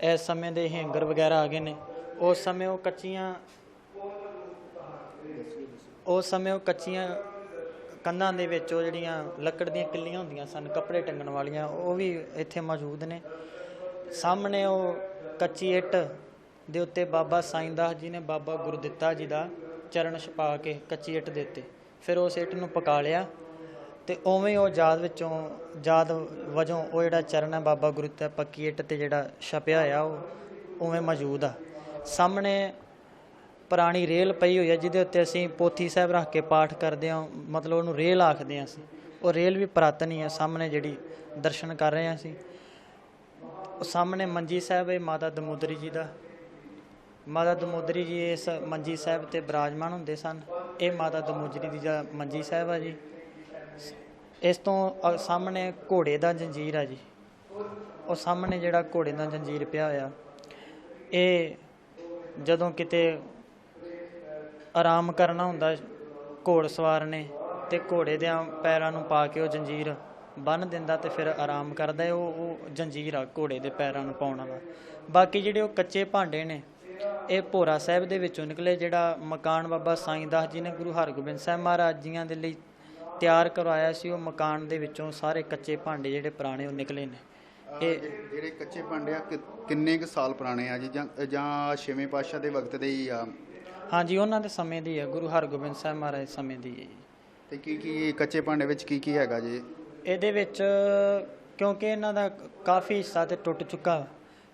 ਇਸ ਸਮੇਂ ਦੇ ਹੈਂਗਰ ਵਗੈਰਾ ਆ ਗਏ ਨੇ। ਉਸ ਸਮੇਂ ਉਹ ਕੱਚੀਆਂ ਕੰਧਾਂ ਦੇ ਵਿੱਚ ਉਹ ਜਿਹੜੀਆਂ ਲੱਕੜ ਦੀਆਂ ਕਿੱਲੀਆਂ ਹੁੰਦੀਆਂ ਸਨ ਕੱਪੜੇ ਟੰਗਣ ਵਾਲੀਆਂ, ਉਹ ਵੀ ਇੱਥੇ ਮੌਜੂਦ ਨੇ। ਸਾਹਮਣੇ ਉਹ ਕੱਚੀ ਇੱਟ ਦੇ ਉੱਤੇ ਬਾਬਾ ਸਾਈਂ ਦਾਸ ਜੀ ਨੇ ਬਾਬਾ ਗੁਰਦਿੱਤਾ ਜੀ ਦਾ ਚਰਨ ਛਪਾ ਕੇ ਕੱਚੀ ਇੱਟ ਦੇ ਉੱਤੇ ਫਿਰ ਉਸ ਇੱਟ ਨੂੰ ਪਕਾ ਲਿਆ। ਤੇ ਉਵੇਂ ਉਹ ਯਾਦ ਵਜੋਂ ਉਹ ਜਿਹੜਾ ਚਰਨ ਹੈ ਬਾਬਾ ਗੁਰਦਿੱਤਾ ਪੱਕੀ ਇੱਟ ਤੇ ਜਿਹੜਾ ਛਪਿਆ ਹੋਇਆ ਉਹ ਉਵੇਂ ਮੌਜੂਦ ਆ। ਸਾਹਮਣੇ ਪੁਰਾਣੀ ਰੇਲ ਪਈ ਹੋਈ ਹੈ ਜਿਹਦੇ ਉੱਤੇ ਅਸੀਂ ਪੋਥੀ ਸਾਹਿਬ ਰੱਖ ਕੇ ਪਾਠ ਕਰਦੇ ਹਾਂ, ਮਤਲਬ ਉਹਨੂੰ ਰੇਲ ਆਖਦੇ ਹਾਂ ਅਸੀਂ। ਉਹ ਰੇਲ ਵੀ ਪੁਰਾਤਨ ਹੀ ਹੈ। ਸਾਹਮਣੇ ਜਿਹੜੀ ਦਰਸ਼ਨ ਕਰ ਰਹੇ ਹਾਂ ਅਸੀਂ, ਉਹ ਸਾਹਮਣੇ ਮੰਜੀ ਸਾਹਿਬ ਹੈ ਮਾਤਾ ਦਮੋਦਰੀ ਜੀ ਦਾ। ਮਾਤਾ ਦਮੋਦਰੀ ਜੀ ਇਸ ਮੰਜੀ ਸਾਹਿਬ 'ਤੇ ਬਿਰਾਜਮਾਨ ਹੁੰਦੇ ਸਨ। ਇਹ ਮਾਤਾ ਦਮੋਦਰੀ ਦੀ ਦਾ ਮੰਜੀ ਸਾਹਿਬ ਆ ਜੀ। ਇਸ ਤੋਂ ਸਾਹਮਣੇ ਘੋੜੇ ਦਾ ਜੰਜੀਰ ਆ ਜੀ। ਉਹ ਸਾਹਮਣੇ ਜਿਹੜਾ ਘੋੜੇ ਦਾ ਜੰਜੀਰ ਪਿਆ ਹੋਇਆ, ਇਹ ਜਦੋਂ ਕਿਤੇ ਆਰਾਮ ਕਰਨਾ ਹੁੰਦਾ ਘੋੜ ਸਵਾਰ ਨੇ, ਤੇ ਘੋੜੇ ਦੇ ਪੈਰਾਂ ਨੂੰ ਪਾ ਕੇ ਉਹ ਜੰਜੀਰ ਬੰਨ੍ਹ ਦਿੰਦਾ ਤੇ ਫਿਰ ਆਰਾਮ ਕਰਦਾ ਹੈ। ਉਹ ਜੰਜੀਰ ਆ ਘੋੜੇ ਦੇ ਪੈਰਾਂ ਨੂੰ ਪਾਉਣ ਵਾਲਾ। ਬਾਕੀ ਜਿਹੜੇ ਉਹ ਕੱਚੇ ਭਾਂਡੇ ਨੇ ਇਹ ਭੋਰਾ ਸਾਹਿਬ ਦੇ ਵਿੱਚੋਂ ਨਿਕਲੇ, ਜਿਹੜਾ ਮਕਾਨ ਬਾਬਾ ਸਾਈਂ ਦਾਸ ਜੀ ਨੇ ਗੁਰੂ ਹਰਗੋਬਿੰਦ ਸਾਹਿਬ ਮਹਾਰਾਜ ਜੀਆਂ ਦੇ ਲਈ ਤਿਆਰ ਕਰਵਾਇਆ ਸੀ, ਉਹ ਮਕਾਨ ਦੇ ਵਿੱਚੋਂ ਸਾਰੇ ਕੱਚੇ ਭਾਂਡੇ ਜਿਹੜੇ ਪੁਰਾਣੇ ਉਹ ਨਿਕਲੇ ਨੇ। ਇਹ ਜਿਹੜੇ ਕੱਚੇ ਭਾਂਡੇ ਆ ਕਿੰਨੇ ਕੁ ਸਾਲ ਪੁਰਾਣੇ ਆ ਜੀ, ਜਾਂ ਛੇਵੇਂ ਪਾਤਸ਼ਾਹ ਦੇ ਵਕਤ ਦੇ ਹੀ ਆ? ਹਾਂਜੀ, ਉਹਨਾਂ ਦੇ ਸਮੇਂ ਦੀ ਹੈ, ਗੁਰੂ ਹਰਗੋਬਿੰਦ ਸਾਹਿਬ ਮਹਾਰਾਜ ਸਮੇਂ ਦੀ ਹੈ ਜੀ। ਤੇ ਕੀ ਕੱਚੇ ਭਾਂਡੇ ਵਿੱਚ ਕੀ ਹੈਗਾ ਜੀ? ਇਹਦੇ ਵਿੱਚ ਕਿਉਂਕਿ ਇਹਨਾਂ ਦਾ ਕਾਫੀ ਹਿੱਸਾ ਤੇ ਟੁੱਟ ਚੁੱਕਾ,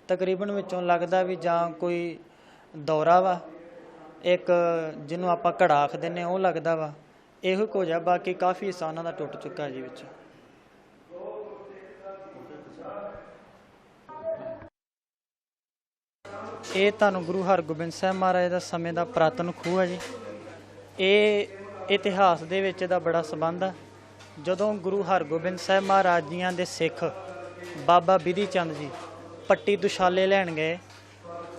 ਤਕਰੀਬਨ ਵਿੱਚੋਂ ਲੱਗਦਾ ਵੀ ਜਾਂ ਕੋਈ ਦੌਰਾ ਵਾ, ਇੱਕ ਜਿਹਨੂੰ ਆਪਾਂ ਘੜਾ ਆਖ ਦਿੰਦੇ ਉਹ ਲੱਗਦਾ ਵਾ, ਇਹੋ ਕੁਝ ਆ। ਬਾਕੀ ਕਾਫੀ ਹਿੱਸਾ ਉਹਨਾਂ ਦਾ ਟੁੱਟ ਚੁੱਕਾ ਜੀ ਵਿੱਚ। ਇਹ ਤੁਹਾਨੂੰ ਗੁਰੂ ਹਰਗੋਬਿੰਦ ਸਾਹਿਬ ਮਹਾਰਾਜ ਦਾ ਸਮੇਂ ਦਾ ਪੁਰਾਤਨ ਖੂਹ ਹੈ ਜੀ। ਇਹ ਇਤਿਹਾਸ ਦੇ ਵਿੱਚ ਇਹਦਾ ਬੜਾ ਸੰਬੰਧ ਆ। ਜਦੋਂ ਗੁਰੂ ਹਰਗੋਬਿੰਦ ਸਾਹਿਬ ਮਹਾਰਾਜ ਜੀਆਂ ਦੇ ਸਿੱਖ ਬਾਬਾ ਬਿਧੀ ਚੰਦ ਜੀ ਪੱਟੀ ਦੁਸ਼ਾਲੇ ਲੈਣ ਗਏ,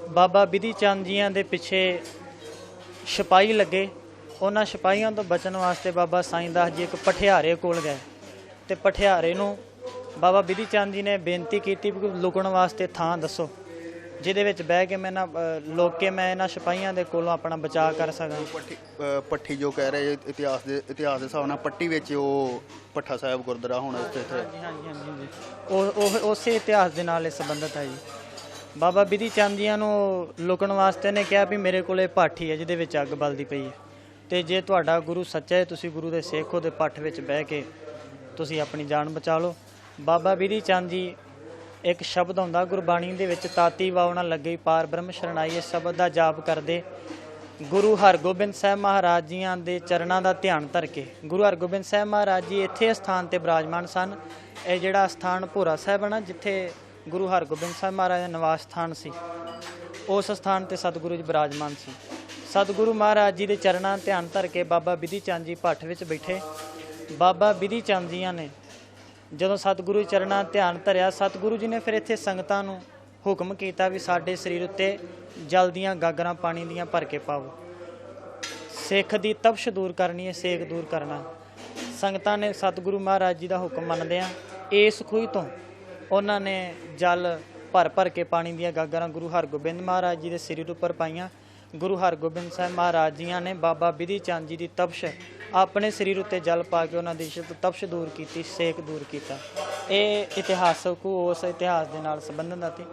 ਬਾਬਾ ਬਿਧੀ ਚੰਦ ਜੀਆਂ ਦੇ ਪਿੱਛੇ ਸਿਪਾਹੀ ਲੱਗੇ। ਉਹਨਾਂ ਸਿਪਾਹੀਆਂ ਤੋਂ ਬਚਣ ਵਾਸਤੇ ਬਾਬਾ ਸਾਈਂ ਦਾਸ ਜੀ ਇੱਕ ਪਠਿਆਰੇ ਕੋਲ ਗਏ, ਤੇ ਪਠਿਆਰੇ ਨੂੰ ਬਾਬਾ ਬਿਧੀ ਚੰਦ ਜੀ ਨੇ ਬੇਨਤੀ ਕੀਤੀ ਵੀ ਲੁਕਣ ਵਾਸਤੇ ਥਾਂ ਦੱਸੋ ਜਿਹਦੇ ਵਿੱਚ ਬਹਿ ਕੇ ਮੈਂ ਲੁਕ ਕੇ ਮੈਂ ਇਹਨਾਂ ਸਿਪਾਹੀਆਂ ਦੇ ਕੋਲੋਂ ਆਪਣਾ ਬਚਾਅ ਕਰ ਸਕਾਂ। ਪੱਠੀ ਜੋ ਕਹਿ ਰਹੇ ਇਤਿਹਾਸ ਦੇ ਹਿਸਾਬ ਨਾਲ ਪੱਟੀ ਵਿੱਚ ਉਹ ਭੱਠਾ ਸਾਹਿਬ ਗੁਰਦੁਆਰਾ ਹੋਣਾ ਇੱਥੇ। ਹਾਂਜੀ, ਉਹ ਉਸੇ ਇਤਿਹਾਸ ਦੇ ਨਾਲ ਇਹ ਸੰਬੰਧਿਤ ਹੈ ਜੀ। ਬਾਬਾ ਬਿਧੀ ਚੰਦ ਜੀਆਂ ਨੂੰ ਲੁਕਣ ਵਾਸਤੇ ਨੇ ਕਿਹਾ ਵੀ ਮੇਰੇ ਕੋਲੇ ਪਾਠੀ ਹੈ ਜਿਹਦੇ ਵਿੱਚ ਅੱਗ ਬਲਦੀ ਪਈ ਹੈ, ਤੇ ਜੇ ਤੁਹਾਡਾ ਗੁਰੂ ਸੱਚਾ ਹੈ, ਤੁਸੀਂ ਗੁਰੂ ਦੇ ਸਿੱਖ ਹੋ, ਤੇ ਪੱਠ ਵਿੱਚ ਬਹਿ ਕੇ ਤੁਸੀਂ ਆਪਣੀ ਜਾਨ ਬਚਾ ਲਓ। ਬਾਬਾ ਬਿਧੀ ਚੰਦ ਜੀ ਇੱਕ ਸ਼ਬਦ ਆਉਂਦਾ ਗੁਰਬਾਣੀ ਦੇ ਵਿੱਚ, ਤਾਤੀ ਵਾਉਣਾ ਲੱਗੀ ਪਾਰ ਬ੍ਰਹਮ ਸ਼ਰਣਾਈ, ਇਸ ਸ਼ਬਦ ਦਾ ਜਾਪ ਕਰਦੇ ਗੁਰੂ ਹਰਗੋਬਿੰਦ ਸਾਹਿਬ ਮਹਾਰਾਜ ਜੀਆਂ ਦੇ ਚਰਨਾਂ ਦਾ ਧਿਆਨ ਧਰ ਕੇ। ਗੁਰੂ ਹਰਗੋਬਿੰਦ ਸਾਹਿਬ ਮਹਾਰਾਜ ਜੀ ਇੱਥੇ ਸਥਾਨ ਤੇ ਬਿਰਾਜਮਾਨ ਸਨ। ਇਹ ਜਿਹੜਾ ਸਥਾਨ ਭੋਰਾ ਸਾਹਿਬ ਹੈ ਨਾ, ਜਿੱਥੇ ਗੁਰੂ ਹਰਗੋਬਿੰਦ ਸਾਹਿਬ ਮਹਾਰਾਜ ਦਾ ਨਿਵਾਸ ਸਥਾਨ ਸੀ, ਉਸ ਸਥਾਨ ਤੇ ਸਤਿਗੁਰੂ ਜੀ ਬਿਰਾਜਮਾਨ ਸੀ। ਸਤਿਗੁਰੂ ਮਹਾਰਾਜ ਜੀ ਦੇ ਚਰਨਾਂ ਧਿਆਨ ਧਰ ਕੇ ਬਾਬਾ ਬਿਧੀ ਚੰਦ ਜੀ ਭੱਠ ਵਿੱਚ ਬੈਠੇ। ਬਾਬਾ ਬਿਧੀ ਚੰਦ ਜੀਆਂ ਨੇ ਜਦੋਂ ਸਤਿਗੁਰੂ ਚਰਨਾਂ ਧਿਆਨ ਧਰਿਆ, ਸਤਿਗੁਰੂ ਜੀ ਨੇ ਫਿਰ ਇੱਥੇ ਸੰਗਤਾਂ ਨੂੰ ਹੁਕਮ ਕੀਤਾ ਵੀ ਸਾਡੇ ਸਰੀਰ ਉੱਤੇ ਜਲ ਦੀਆਂ ਗਾਗਰਾਂ ਪਾਣੀ ਦੀਆਂ ਭਰ ਕੇ ਪਾਓ। ਸਿੱਖ ਦੀ ਤਪਸ਼ ਦੂਰ ਕਰਨੀ ਹੈ, ਸੇਕ ਦੂਰ ਕਰਨਾ। ਸੰਗਤਾਂ ਨੇ ਸਤਿਗੁਰੂ ਮਹਾਰਾਜ ਜੀ ਦਾ ਹੁਕਮ ਮੰਨਦਿਆਂ ਇਸ ਖੂਹ ਤੋਂ ਉਹਨਾਂ ਨੇ ਜਲ ਭਰ ਕੇ ਪਾਣੀ ਦੀਆਂ ਗਾਗਰਾਂ ਗੁਰੂ ਹਰਗੋਬਿੰਦ ਮਹਾਰਾਜ ਜੀ ਦੇ ਸਰੀਰ ਉੱਪਰ ਪਾਈਆਂ। ਗੁਰੂ ਹਰਗੋਬਿੰਦ ਸਾਹਿਬ ਮਹਾਰਾਜ ਜੀਆਂ ਨੇ ਬਾਬਾ ਬਿਧੀ ਚੰਦ ਜੀ ਦੀ ਤਪਸ਼ ਆਪਣੇ ਸਰੀਰ ਉੱਤੇ ਜਲ ਪਾ ਕੇ ਉਹਨਾਂ ਦੀ ਤਪਸ਼ ਦੂਰ ਕੀਤੀ, ਸੇਕ ਦੂਰ ਕੀਤਾ। ਇਹ ਇਤਿਹਾਸਕ ਖੂਹ ਉਸ ਇਤਿਹਾਸ ਦੇ ਨਾਲ ਸੰਬੰਧਿਤ ਸੀ।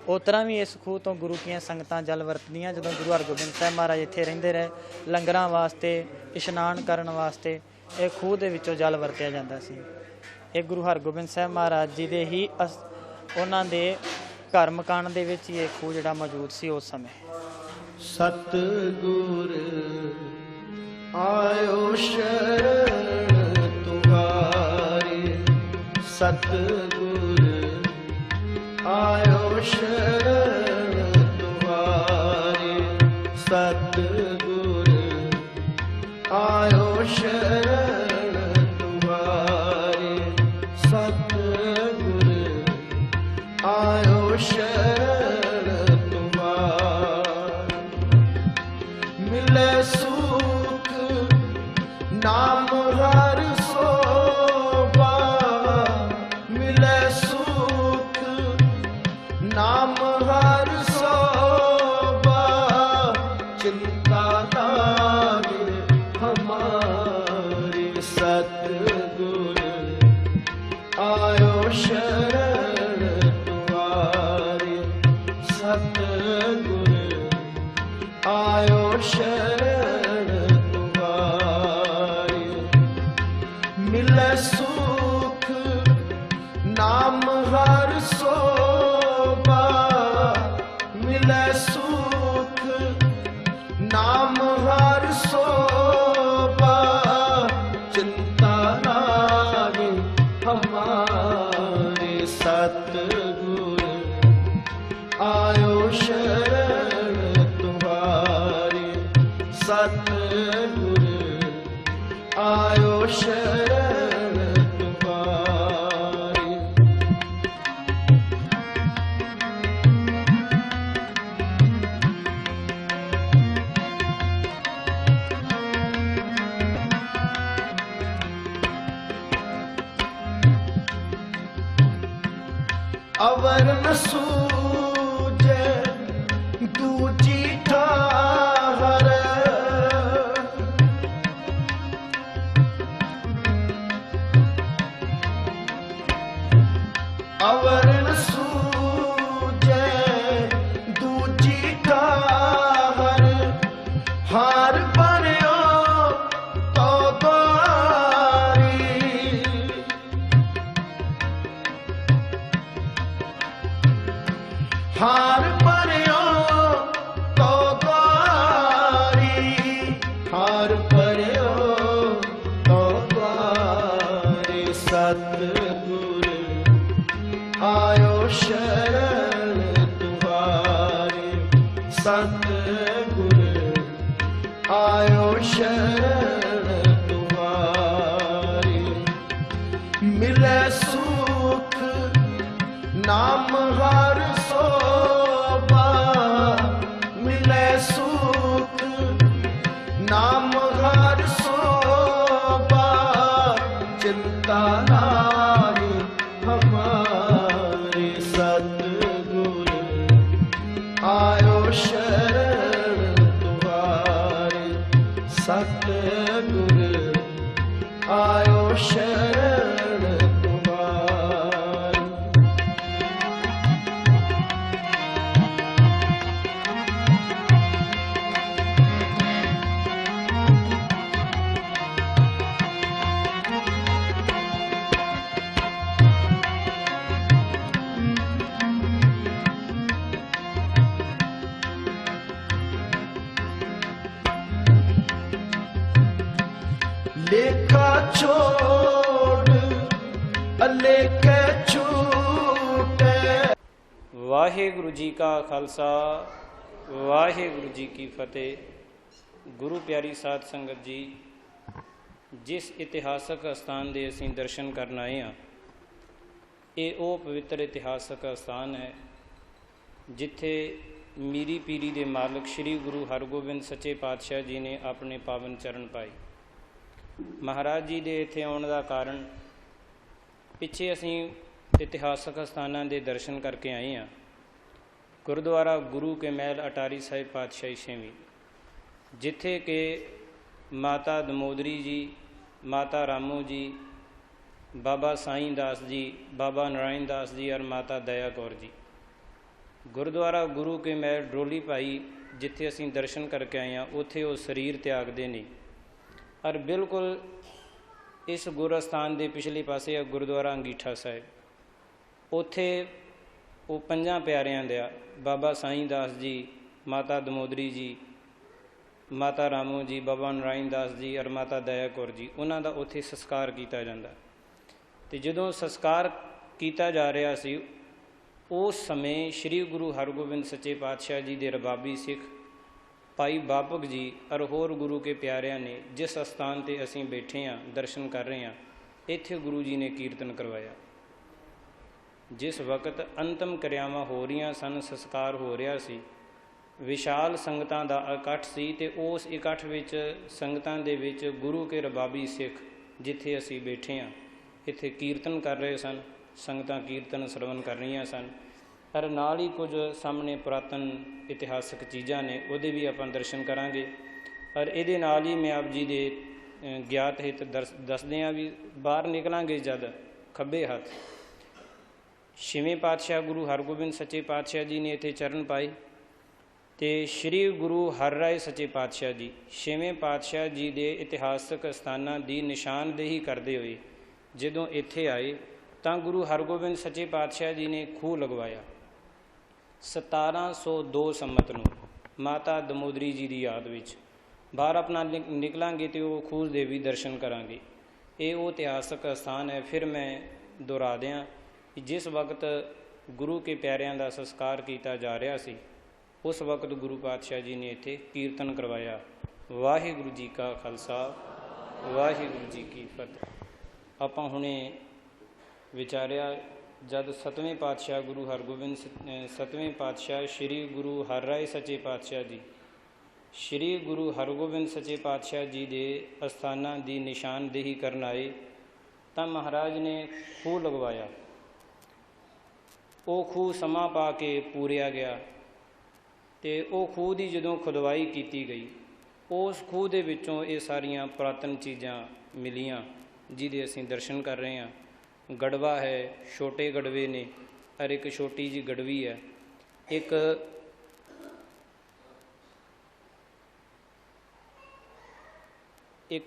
ਉਸ ਤਰ੍ਹਾਂ ਵੀ ਇਸ ਖੂਹ ਤੋਂ ਗੁਰੂ ਕੀਆਂ ਸੰਗਤਾਂ ਜਲ ਵਰਤਦੀਆਂ। ਜਦੋਂ ਗੁਰੂ ਹਰਗੋਬਿੰਦ ਸਾਹਿਬ ਮਹਾਰਾਜ ਇੱਥੇ ਰਹਿੰਦੇ ਰਹੇ, ਲੰਗਰਾਂ ਵਾਸਤੇ, ਇਸ਼ਨਾਨ ਕਰਨ ਵਾਸਤੇ ਇਹ ਖੂਹ ਦੇ ਵਿੱਚੋਂ ਜਲ ਵਰਤਿਆ ਜਾਂਦਾ ਸੀ। ਇਹ ਗੁਰੂ ਹਰਗੋਬਿੰਦ ਸਾਹਿਬ ਮਹਾਰਾਜ ਜੀ ਦੇ ਹੀ ਉਹਨਾਂ ਦੇ ਘਰ ਮਕਾਨ ਦੇ ਵਿੱਚ ਹੀ ਇਹ ਖੂਹ ਜਿਹੜਾ ਮੌਜੂਦ ਸੀ ਉਸ ਸਮੇਂ। ਸਤਿਗੁਰ ਆਇਓ ਸ਼ਰਨ ਤੁਮਾਰੀ, ਸਤਿਗੁਰ ਆਇਓ ਸ਼ਰਨ ਤੁਮਾਰੀ, ਸਤਿਗੁਰ ਆਇਓ ਸ਼ਰਨ ਤੁਮਾਰੀ, ਸਤਿਗੁਰ ਆਇਓ ਸ਼ਰਨ ਤੁਮਾਰੀ। ਮਿਲੇ ਸੁਖ ਨਾਮ ਹਰਿ ਸੋਭਾ, ਮਿਲੇ ਸੁਖ ਨਾਮ ਹਰਿ ਸੋਭਾ, ਚਿੰਤਾ ਲਾਗੇ ਹਮਾਰੀ, ਸਤਿਗੁਰ ਆਇਓ ਸ਼ਰਨ ਤੁਮਾਰੀ, ਸਤਿਗੁਰ ਆਇਓ ਸ਼ਰਨ ਤੁਮਾਰੀ। ਮਿਲੇ ਸੁਖ ਨਾਮ ਹਰਿ ਸੋਭਾ, ਮਿਲੇ ਸੁਖ ਨਾਮ ਹਰਿ ਸੋਭਾ, ਚਿੰਤਾ ਲਾਗੇ ਹਮਾਰੀ, ਸਤਿਗੁਰ ਆਇਓ ਸ਼ਰਨ ਤੁਮਾਰੀ, ਸਤਿਗੁਰ ਆਇਓ ਸ਼ਰਨ ਤੁਮਾਰੀ। अवर न सूझे दूजी ठाहर अवर न सूझे दूजी ठाहर हार भरियो तो द्वारी हार भरियो तो द्वारी हार भरियो तो द्वारी सतगुर आयो शरण तुम्हारी सतगुर आयो शरण तुम्हारी मिले सुख नाम हर सोबा मिले सुख नाम हर सोबा चिंता नाहि हमारी सतगुर आयो शरण तुम्हारी सतगुर आयो शरण तुम्हारी लेखा छोड़ अलेखे छूटे ਵਾਹਿਗੁਰੂ ਜੀ ਕਾ ਖਾਲਸਾ ਵਾਹਿਗੁਰੂ ਜੀ ਕੀ ਫਤਿਹ। ਗੁਰੂ ਪਿਆਰੀ ਸਾਧ ਸੰਗਤ ਜੀ, ਜਿਸ ਇਤਿਹਾਸਕ ਅਸਥਾਨ ਦੇ ਅਸੀਂ ਦਰਸ਼ਨ ਕਰਨ ਆਏ ਹਾਂ, ਇਹ ਉਹ ਪਵਿੱਤਰ ਇਤਿਹਾਸਕ ਅਸਥਾਨ ਹੈ ਜਿੱਥੇ ਮੀਰੀ ਪੀਰੀ ਦੇ ਮਾਲਕ ਸ੍ਰੀ ਗੁਰੂ ਹਰਗੋਬਿੰਦ ਸੱਚੇ ਪਾਤਸ਼ਾਹ ਜੀ ਨੇ ਆਪਣੇ ਪਾਵਨ ਚਰਨ ਪਾਏ। ਮਹਾਰਾਜ ਜੀ ਦੇ ਇੱਥੇ ਆਉਣ ਦਾ ਕਾਰਨ, ਪਿੱਛੇ ਅਸੀਂ ਇਤਿਹਾਸਕ ਸਥਾਨਾਂ ਦੇ ਦਰਸ਼ਨ ਕਰਕੇ ਆਏ ਹਾਂ। ਗੁਰਦੁਆਰਾ ਗੁਰੂ ਕੇ ਮਹਿਲ ਅਟਾਰੀ ਸਾਹਿਬ ਪਾਤਸ਼ਾਹੀ ਛੇਵੀਂ, ਜਿੱਥੇ ਕਿ ਮਾਤਾ ਦਮੋਦਰੀ ਜੀ, ਮਾਤਾ ਰਾਮੋ ਜੀ, ਬਾਬਾ ਸਾਈਂ ਦਾਸ ਜੀ, ਬਾਬਾ ਨਾਰਾਇਣ ਦਾਸ ਜੀ ਔਰ ਮਾਤਾ ਦਇਆ ਕੌਰ ਜੀ। ਗੁਰਦੁਆਰਾ ਗੁਰੂ ਕੇ ਮਹਿਲ ਡਰੋਲੀ ਭਾਈ, ਜਿੱਥੇ ਅਸੀਂ ਦਰਸ਼ਨ ਕਰਕੇ ਆਏ ਹਾਂ, ਉੱਥੇ ਉਹ ਸਰੀਰ ਤਿਆਗਦੇ ਨੇ। ਔਰ ਬਿਲਕੁਲ ਇਸ ਗੁਰ ਅਸਥਾਨ ਦੇ ਪਿਛਲੇ ਪਾਸੇ ਆ ਗੁਰਦੁਆਰਾ ਅੰਗੀਠਾ ਸਾਹਿਬ। ਉੱਥੇ ਉਹ ਪੰਜਾਂ ਪਿਆਰਿਆਂ ਦਾ, ਬਾਬਾ ਸਾਈਂ ਦਾਸ ਜੀ, ਮਾਤਾ ਦਮੋਦਰੀ ਜੀ, ਮਾਤਾ ਰਾਮੋ ਜੀ, ਬਾਬਾ ਨਾਰਾਇਣ ਦਾਸ ਜੀ ਔਰ ਮਾਤਾ ਦਇਆ ਕੌਰ ਜੀ, ਉਹਨਾਂ ਦਾ ਉੱਥੇ ਸੰਸਕਾਰ ਕੀਤਾ ਜਾਂਦਾ। ਅਤੇ ਜਦੋਂ ਸੰਸਕਾਰ ਕੀਤਾ ਜਾ ਰਿਹਾ ਸੀ, ਉਸ ਸਮੇਂ ਸ੍ਰੀ ਗੁਰੂ ਹਰਗੋਬਿੰਦ ਸੱਚੇ ਪਾਤਸ਼ਾਹ ਜੀ ਦੇ ਰਬਾਬੀ ਸਿੱਖ ਭਾਈ ਬਾਪਕ ਜੀ ਔਰ ਹੋਰ ਗੁਰੂ ਕੇ ਪਿਆਰਿਆਂ ਨੇ ਜਿਸ ਅਸਥਾਨ 'ਤੇ ਅਸੀਂ ਬੈਠੇ ਹਾਂ, ਦਰਸ਼ਨ ਕਰ ਰਹੇ ਹਾਂ, ਇੱਥੇ ਗੁਰੂ ਜੀ ਨੇ ਕੀਰਤਨ ਕਰਵਾਇਆ। ਜਿਸ ਵਕਤ ਅੰਤਮ ਕਿਰਿਆਵਾਂ ਹੋ ਰਹੀਆਂ ਸਨ, ਸੰਸਕਾਰ ਹੋ ਰਿਹਾ ਸੀ, ਵਿਸ਼ਾਲ ਸੰਗਤਾਂ ਦਾ ਇਕੱਠ ਸੀ, ਅਤੇ ਉਸ ਇਕੱਠ ਵਿੱਚ ਸੰਗਤਾਂ ਦੇ ਵਿੱਚ ਗੁਰੂ ਕੇ ਰਬਾਬੀ ਸਿੱਖ ਜਿੱਥੇ ਅਸੀਂ ਬੈਠੇ ਹਾਂ, ਇੱਥੇ ਕੀਰਤਨ ਕਰ ਰਹੇ ਸਨ। ਸੰਗਤਾਂ ਕੀਰਤਨ ਸਰਵਣ ਕਰ ਰਹੀਆਂ ਸਨ, ਪਰ ਨਾਲ ਹੀ ਕੁਝ ਸਾਹਮਣੇ ਪੁਰਾਤਨ ਇਤਿਹਾਸਕ ਚੀਜ਼ਾਂ ਨੇ, ਉਹਦੇ ਵੀ ਆਪਾਂ ਦਰਸ਼ਨ ਕਰਾਂਗੇ। ਪਰ ਇਹਦੇ ਨਾਲ ਹੀ ਮੈਂ ਆਪ ਜੀ ਦੇ ਗਿਆਤ ਹਿੱਤ ਦੱਸਦੇ ਹਾਂ ਵੀ ਬਾਹਰ ਨਿਕਲਾਂਗੇ ਜਦ ਖੱਬੇ ਹੱਥ ਛੇਵੇਂ ਪਾਤਸ਼ਾਹ ਗੁਰੂ ਹਰਗੋਬਿੰਦ ਸੱਚੇ ਪਾਤਸ਼ਾਹ ਜੀ ਨੇ ਇੱਥੇ ਚਰਨ ਪਾਏ, ਅਤੇ ਸ਼੍ਰੀ ਗੁਰੂ ਹਰਰਾਏ ਸੱਚੇ ਪਾਤਸ਼ਾਹ ਜੀ ਛੇਵੇਂ ਪਾਤਸ਼ਾਹ ਜੀ ਦੇ ਇਤਿਹਾਸਕ ਸਥਾਨਾਂ ਦੀ ਨਿਸ਼ਾਨਦੇਹੀ ਕਰਦੇ ਹੋਏ ਜਦੋਂ ਇੱਥੇ ਆਏ, ਤਾਂ ਗੁਰੂ ਹਰਗੋਬਿੰਦ ਸੱਚੇ ਪਾਤਸ਼ਾਹ ਜੀ ਨੇ ਖੂਹ ਲਗਵਾਇਆ। 1702 ਸੰਮਤ ਨੂੰ ਮਾਤਾ ਦਮੋਦਰੀ ਜੀ ਦੀ ਯਾਦ ਵਿੱਚ ਬਾਹਰ ਆਪਣਾ ਨਿਕਲਾਂਗੇ ਅਤੇ ਉਹ ਖੂਹ ਦੇ ਵੀ ਦਰਸ਼ਨ ਕਰਾਂਗੇ। ਇਹ ਉਹ ਇਤਿਹਾਸਕ ਸਥਾਨ ਹੈ। ਫਿਰ ਮੈਂ ਦੁਹਰਾ ਦਿਆਂ ਕਿ ਜਿਸ ਵਕਤ ਗੁਰੂ ਕੇ ਪਿਆਰਿਆਂ ਦਾ ਸੰਸਕਾਰ ਕੀਤਾ ਜਾ ਰਿਹਾ ਸੀ, ਉਸ ਵਕਤ ਗੁਰੂ ਪਾਤਸ਼ਾਹ ਜੀ ਨੇ ਇੱਥੇ ਕੀਰਤਨ ਕਰਵਾਇਆ। ਵਾਹਿਗੁਰੂ ਜੀ ਕਾ ਖਾਲਸਾ ਵਾਹਿਗੁਰੂ ਜੀ ਕੀ ਫਤਿਹ। ਆਪਾਂ ਹੁਣੇ ਵਿਚਾਰਿਆ ਜਦ ਸੱਤਵੇਂ ਪਾਤਸ਼ਾਹ ਗੁਰੂ ਹਰਗੋਬਿੰਦ ਸੱਤਵੇਂ ਪਾਤਸ਼ਾਹ ਸ਼੍ਰੀ ਗੁਰੂ ਹਰਰਾਏ ਸੱਚੇ ਪਾਤਸ਼ਾਹ ਜੀ ਸ਼੍ਰੀ ਗੁਰੂ ਹਰਗੋਬਿੰਦ ਸੱਚੇ ਪਾਤਸ਼ਾਹ ਜੀ ਦੇ ਅਸਥਾਨਾਂ ਦੀ ਨਿਸ਼ਾਨਦੇਹੀ ਕਰਨ ਆਏ, ਤਾਂ ਮਹਾਰਾਜ ਨੇ ਖੂਹ ਲਗਵਾਇਆ। ਉਹ ਖੂਹ ਸਮਾਂ ਪਾ ਕੇ ਪੂਰਿਆ ਗਿਆ ਤੇ ਉਹ ਖੂਹ ਦੀ ਜਦੋਂ ਖੁਦਵਾਈ ਕੀਤੀ ਗਈ, ਉਸ ਖੂਹ ਦੇ ਵਿੱਚੋਂ ਇਹ ਸਾਰੀਆਂ ਪੁਰਾਤਨ ਚੀਜ਼ਾਂ ਮਿਲੀਆਂ ਜਿਹਦੇ ਅਸੀਂ ਦਰਸ਼ਨ ਕਰ ਰਹੇ ਹਾਂ। ਗੜਵਾ ਹੈ, ਛੋਟੇ ਗੜਵੇ ਨੇ, ਔਰ ਇੱਕ ਛੋਟੀ ਜਿਹੀ ਗੜਵੀ ਹੈ। ਇੱਕ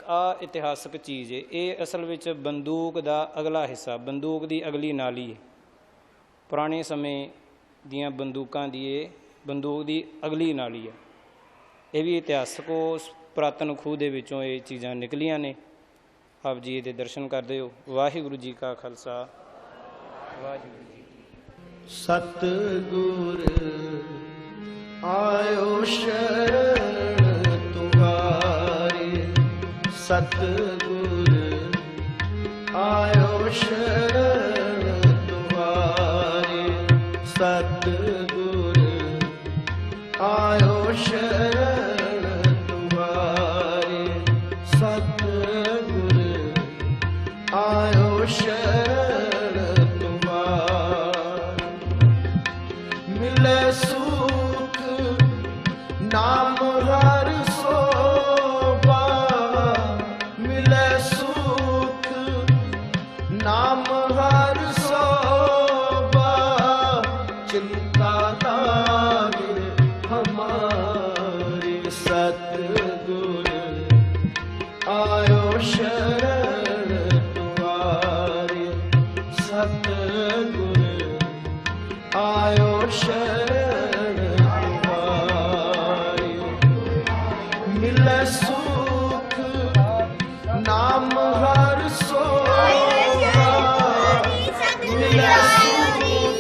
ਆ ਇਤਿਹਾਸਕ ਚੀਜ਼ ਹੈ। ਇਹ ਅਸਲ ਵਿੱਚ ਬੰਦੂਕ ਦਾ ਅਗਲਾ ਹਿੱਸਾ, ਬੰਦੂਕ ਦੀ ਅਗਲੀ ਨਾਲੀ ਹੈ। ਪੁਰਾਣੇ ਸਮੇਂ ਦੀਆਂ ਬੰਦੂਕਾਂ ਦੀ ਇਹ ਬੰਦੂਕ ਦੀ ਅਗਲੀ ਨਾਲੀ ਹੈ। ਇਹ ਵੀ ਇਤਿਹਾਸਕ ਉਸ ਪੁਰਾਤਨ ਖੂਹ ਦੇ ਵਿੱਚੋਂ ਇਹ ਚੀਜ਼ਾਂ ਨਿਕਲੀਆਂ ਨੇ। ਆਪ ਜੀ ਇਹਦੇ ਦਰਸ਼ਨ ਕਰਦੇ ਹੋ। ਵਾਹਿਗੁਰੂ ਜੀ ਕਾ ਖਾਲਸਾ, ਵਾਹਿਗੁਰੂ ਜੀ ਕੀ। ਸਤਿਗੁਰ ਆਇਓ ਸ਼ਰਨ ਤੁਮਾਰੀ, ਸਤਿਗੁਰ ਆਇਓ ਸ਼ਰਨ ਤੁਮਾਰੀ, ਸਤਿਗੁਰ ਆਇਓ ਸ਼ਰਨ ਤੁਮਾਰੀ, ਸਤਿਗੁਰ ਆਇਓ ਸ਼ਰਨ ਤੁਮਾਰੀ। ਮਿਲੇ ਸੁਖ ਨਾਮ ਹਰਿ ਸੋਭਾ, ਮਿਲੇ ਸੁਖ ਨਾਮ ਹਰਿ ਸੋਭਾ, ਚਿੰਤਾ ਲਾਗੇ ਹਮਾਰੀ, ਸਤਿਗੁਰ ਆਇਓ ਸ਼ਰਨ ਤੁਮਾਰੀ, ਸਤਿਗੁਰ ਆਇਓ ਸ਼ਰਨ ਤੁਮਾਰੀ। ਮਿਲੇ ਸੁਖ ਨਾਮ ਹਰਿ ਸੋਭਾ, ਮਿਲੇ ਸੁਖ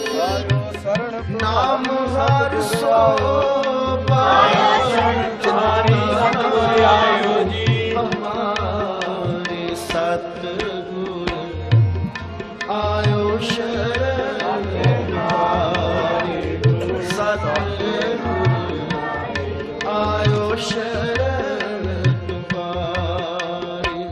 ਨਾਮ ਹਰਿ ਸੋਭਾ, ਸਤਿਗੁਰ ਆਇਓ ਜੀ ਹਮਾਰੇ, ਸਤਿਗੁਰ ਆਇਓ ਸ਼ਰਨ ਤੁਮਾਰੀ, ਸਤਿਗੁਰ ਆਇਓ ਸ਼ਰਨ ਤੁਮਾਰੀ।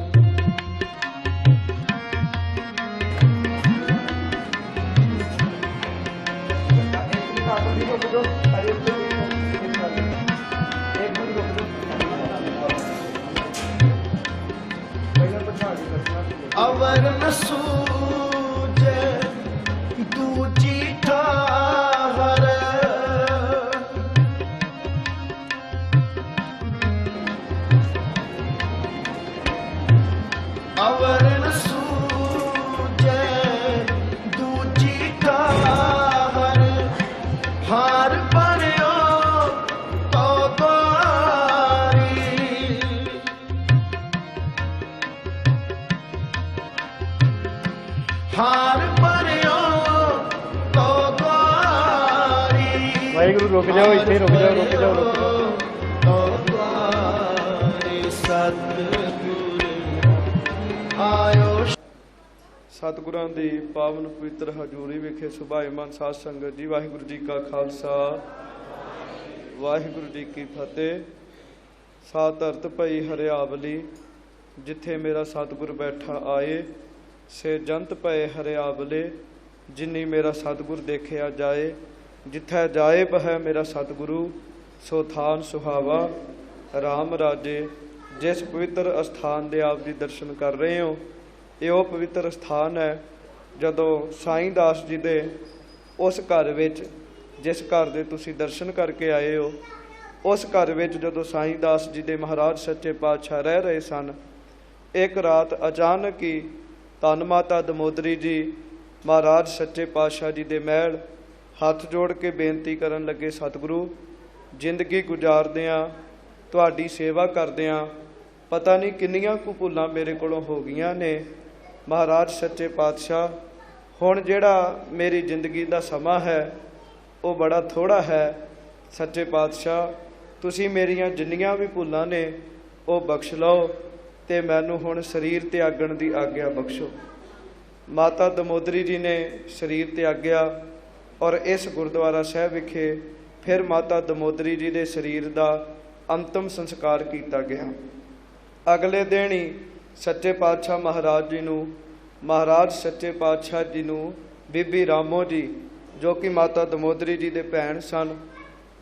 ਅਵਰ ਨ ਸੂਝੇ ਦੂਜੀ ਠਾਹਰ, ਅਵਰ ਨ ਸੂਝੇ ਦੂਜੀ ਠਾਹਰ, ਹਾਰ ਬਣਿਓ ਤੋ ਬਾਰੀ, ਹਾਰ ਬਣਿਓ ਤੋ ਬਾਰੀ। ਵਾਹਿਗੁਰੂ ਰੁਕ ਜਾਓ, ਇੱਥੇ ਰੁਕ ਜਾਓ, ਰੁਕ ਜਾਓ, ਰੁਕ ਜਾਓ। ਸਤਿਗੁਰ ਆਇਓ। ਸਤਿਗੁਰਾਂ ਦੀ ਪਾਵਨ ਪਵਿੱਤਰ ਹਜ਼ੂਰੀ ਵਿਖੇ ਸੁਭਾਏਮਾਨ ਸਾਧ ਸੰਗਤ ਜੀ, ਵਾਹਿਗੁਰੂ ਜੀ ਕਾ ਖਾਲਸਾ, ਵਾਹਿਗੁਰੂ ਜੀ ਕੀ ਫਤਿਹ। ਸਾ ਧਰਤ ਪਈ ਹਰਿਆਵਲੀ, ਜਿੱਥੇ ਮੇਰਾ ਸਤਿਗੁਰ ਬੈਠਾ ਆਏ, ਸੇ ਜੰਤ ਪਏ ਹਰਿਆਵਲੇ, ਜਿਨੀ ਮੇਰਾ ਸਤਿਗੁਰ ਦੇਖਿਆ ਜਾਏ। ਜਿੱਥੈ ਜਾਏ ਬਹਿ ਮੇਰਾ ਸਤਿਗੁਰੂ, ਸੋ ਥਾਨ ਸੁਹਾਵਾ ਰਾਮ ਰਾਜੇ। ਜਿਸ ਪਵਿੱਤਰ ਅਸਥਾਨ ਦੇ ਆਪ ਜੀ ਦਰਸ਼ਨ ਕਰ ਰਹੇ ਹੋ, ਇਹ ਉਹ ਪਵਿੱਤਰ ਸਥਾਨ ਹੈ ਜਦੋਂ ਸਾਈਂ ਦਾਸ ਜੀ ਦੇ ਉਸ ਘਰ ਵਿੱਚ, ਜਿਸ ਘਰ ਦੇ ਤੁਸੀਂ ਦਰਸ਼ਨ ਕਰਕੇ ਆਏ ਹੋ, ਉਸ ਘਰ ਵਿੱਚ ਜਦੋਂ ਸਾਈਂ ਦਾਸ ਜੀ ਦੇ ਮਹਾਰਾਜ ਸੱਚੇ ਪਾਤਸ਼ਾਹ ਰਹਿ ਰਹੇ ਸਨ, ਇੱਕ ਰਾਤ ਅਚਾਨਕ ਹੀ ਧੰਨ ਮਾਤਾ ਦਮੋਦਰੀ ਜੀ ਮਹਾਰਾਜ ਸੱਚੇ ਪਾਤਸ਼ਾਹ ਜੀ ਦੇ ਮਹਿਲ ਹੱਥ ਜੋੜ ਕੇ ਬੇਨਤੀ ਕਰਨ ਲੱਗੇ, ਸਤਿਗੁਰੂ ਜ਼ਿੰਦਗੀ ਗੁਜ਼ਾਰਦਿਆਂ ਤੁਹਾਡੀ ਸੇਵਾ ਕਰਦਿਆਂ ਪਤਾ ਨਹੀਂ ਕਿੰਨੀਆਂ ਕੁ ਭੁੱਲਾਂ ਮੇਰੇ ਕੋਲੋਂ ਹੋ ਗਈਆਂ ਨੇ। ਮਹਾਰਾਜ ਸੱਚੇ ਪਾਤਸ਼ਾਹ, ਹੁਣ ਜਿਹੜਾ ਮੇਰੀ ਜ਼ਿੰਦਗੀ ਦਾ ਸਮਾਂ ਹੈ ਉਹ ਬੜਾ ਥੋੜ੍ਹਾ ਹੈ। ਸੱਚੇ ਪਾਤਸ਼ਾਹ, ਤੁਸੀਂ ਮੇਰੀਆਂ ਜਿੰਨੀਆਂ ਵੀ ਭੁੱਲਾਂ ਨੇ ਉਹ ਬਖਸ਼ ਲਓ ਤੇ ਮੈਨੂੰ ਹੁਣ ਸਰੀਰ ਤਿਆਗਣ ਦੀ ਆਗਿਆ ਬਖਸ਼ੋ। ਮਾਤਾ ਦਮੋਦਰੀ ਜੀ ਨੇ ਸਰੀਰ ਤਿਆਗਿਆ ਔਰ ਇਸ ਗੁਰਦੁਆਰਾ ਸਾਹਿਬ ਵਿਖੇ ਫਿਰ ਮਾਤਾ ਦਮੋਦਰੀ ਜੀ ਦੇ ਸਰੀਰ ਦਾ ਅੰਤਮ ਸੰਸਕਾਰ ਕੀਤਾ ਗਿਆ। ਅਗਲੇ ਦਿਨ ਹੀ ਸੱਚੇ ਪਾਤਸ਼ਾਹ ਮਹਾਰਾਜ ਸੱਚੇ ਪਾਤਸ਼ਾਹ ਜੀ ਨੂੰ ਬੀਬੀ ਰਾਮੋ ਜੀ, जो कि माता दमोदरी जी दे भैन सन,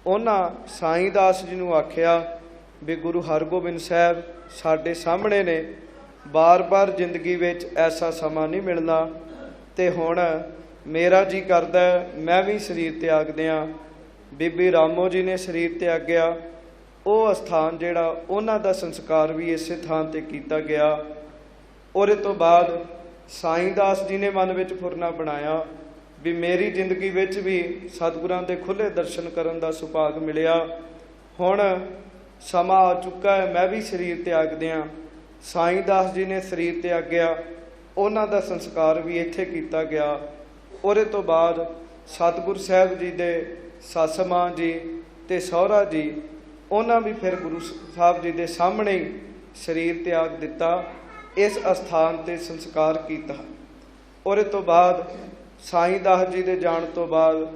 ਉਹਨਾਂ ਸਾਈਂ ਦਾਸ ਜੀ ਨੂੰ ਆਖਿਆ ਵੀ ਗੁਰੂ ਹਰਗੋਬਿੰਦ ਸਾਹਿਬ ਸਾਡੇ ਸਾਹਮਣੇ ਨੇ, ਬਾਰ-ਬਾਰ ਜ਼ਿੰਦਗੀ ਵਿੱਚ ਐਸਾ ਸਮਾਂ ਨਹੀਂ ਮਿਲਣਾ ਤੇ ਹੁਣ ਮੇਰਾ ਜੀ ਕਰਦਾ ਮੈਂ ਵੀ ਸਰੀਰ ਤਿਆਗ ਦਿਆਂ। ਬੀਬੀ ਰਾਮੋ ਜੀ ਨੇ ਸਰੀਰ ਤਿਆਗਿਆ। ਉਹ ਅਸਥਾਨ ਜਿਹੜਾ ਉਹਨਾਂ ਦਾ ਸੰਸਕਾਰ ਵੀ ਇਸੇ ਥਾਂ ਤੇ ਕੀਤਾ ਗਿਆ। ਉਹਦੇ ਤੋਂ ਬਾਅਦ ਸਾਈਂ ਦਾਸ ਜੀ ਨੇ ਮਨ ਵਿੱਚ ਫੁਰਨਾ ਬਣਾਇਆ ਵੀ ਮੇਰੀ ਜ਼ਿੰਦਗੀ ਵਿੱਚ ਵੀ ਸਤਿਗੁਰਾਂ ਦੇ ਖੁੱਲ੍ਹੇ ਦਰਸ਼ਨ ਕਰਨ ਦਾ ਸੁਭਾਗ ਮਿਲਿਆ। ਹੁਣ ਸਮਾਂ ਆ ਚੁੱਕਾ ਹੈ, ਮੈਂ ਵੀ ਸਰੀਰ ਤਿਆਗ ਦਿਆਂ। ਸਾਈਂ ਦਾਸ ਜੀ ਨੇ ਸਰੀਰ ਤਿਆਗਿਆ। ਉਹਨਾਂ ਦਾ ਸੰਸਕਾਰ ਵੀ ਇੱਥੇ ਕੀਤਾ ਗਿਆ। ਉਹਦੇ ਤੋਂ ਬਾਅਦ ਸਤਿਗੁਰ ਸਾਹਿਬ ਜੀ ਦੇ ਸੱਸ ਮਾਂ ਜੀ ਤੇ ਸਹੁਰਾ ਜੀ, ਉਹਨਾਂ ਵੀ ਫਿਰ ਗੁਰੂ ਸਾਹਿਬ ਜੀ ਦੇ ਸਾਹਮਣੇ ਹੀ ਸਰੀਰ ਤਿਆਗ ਦਿੱਤਾ, ਇਸ ਅਸਥਾਨ ਤੇ ਸੰਸਕਾਰ ਕੀਤਾ। ਉਹਦੇ ਤੋਂ ਬਾਅਦ ਸਾਈਂ ਦਾਸ ਜੀ ਦੇ ਜਾਣ ਤੋਂ ਬਾਅਦ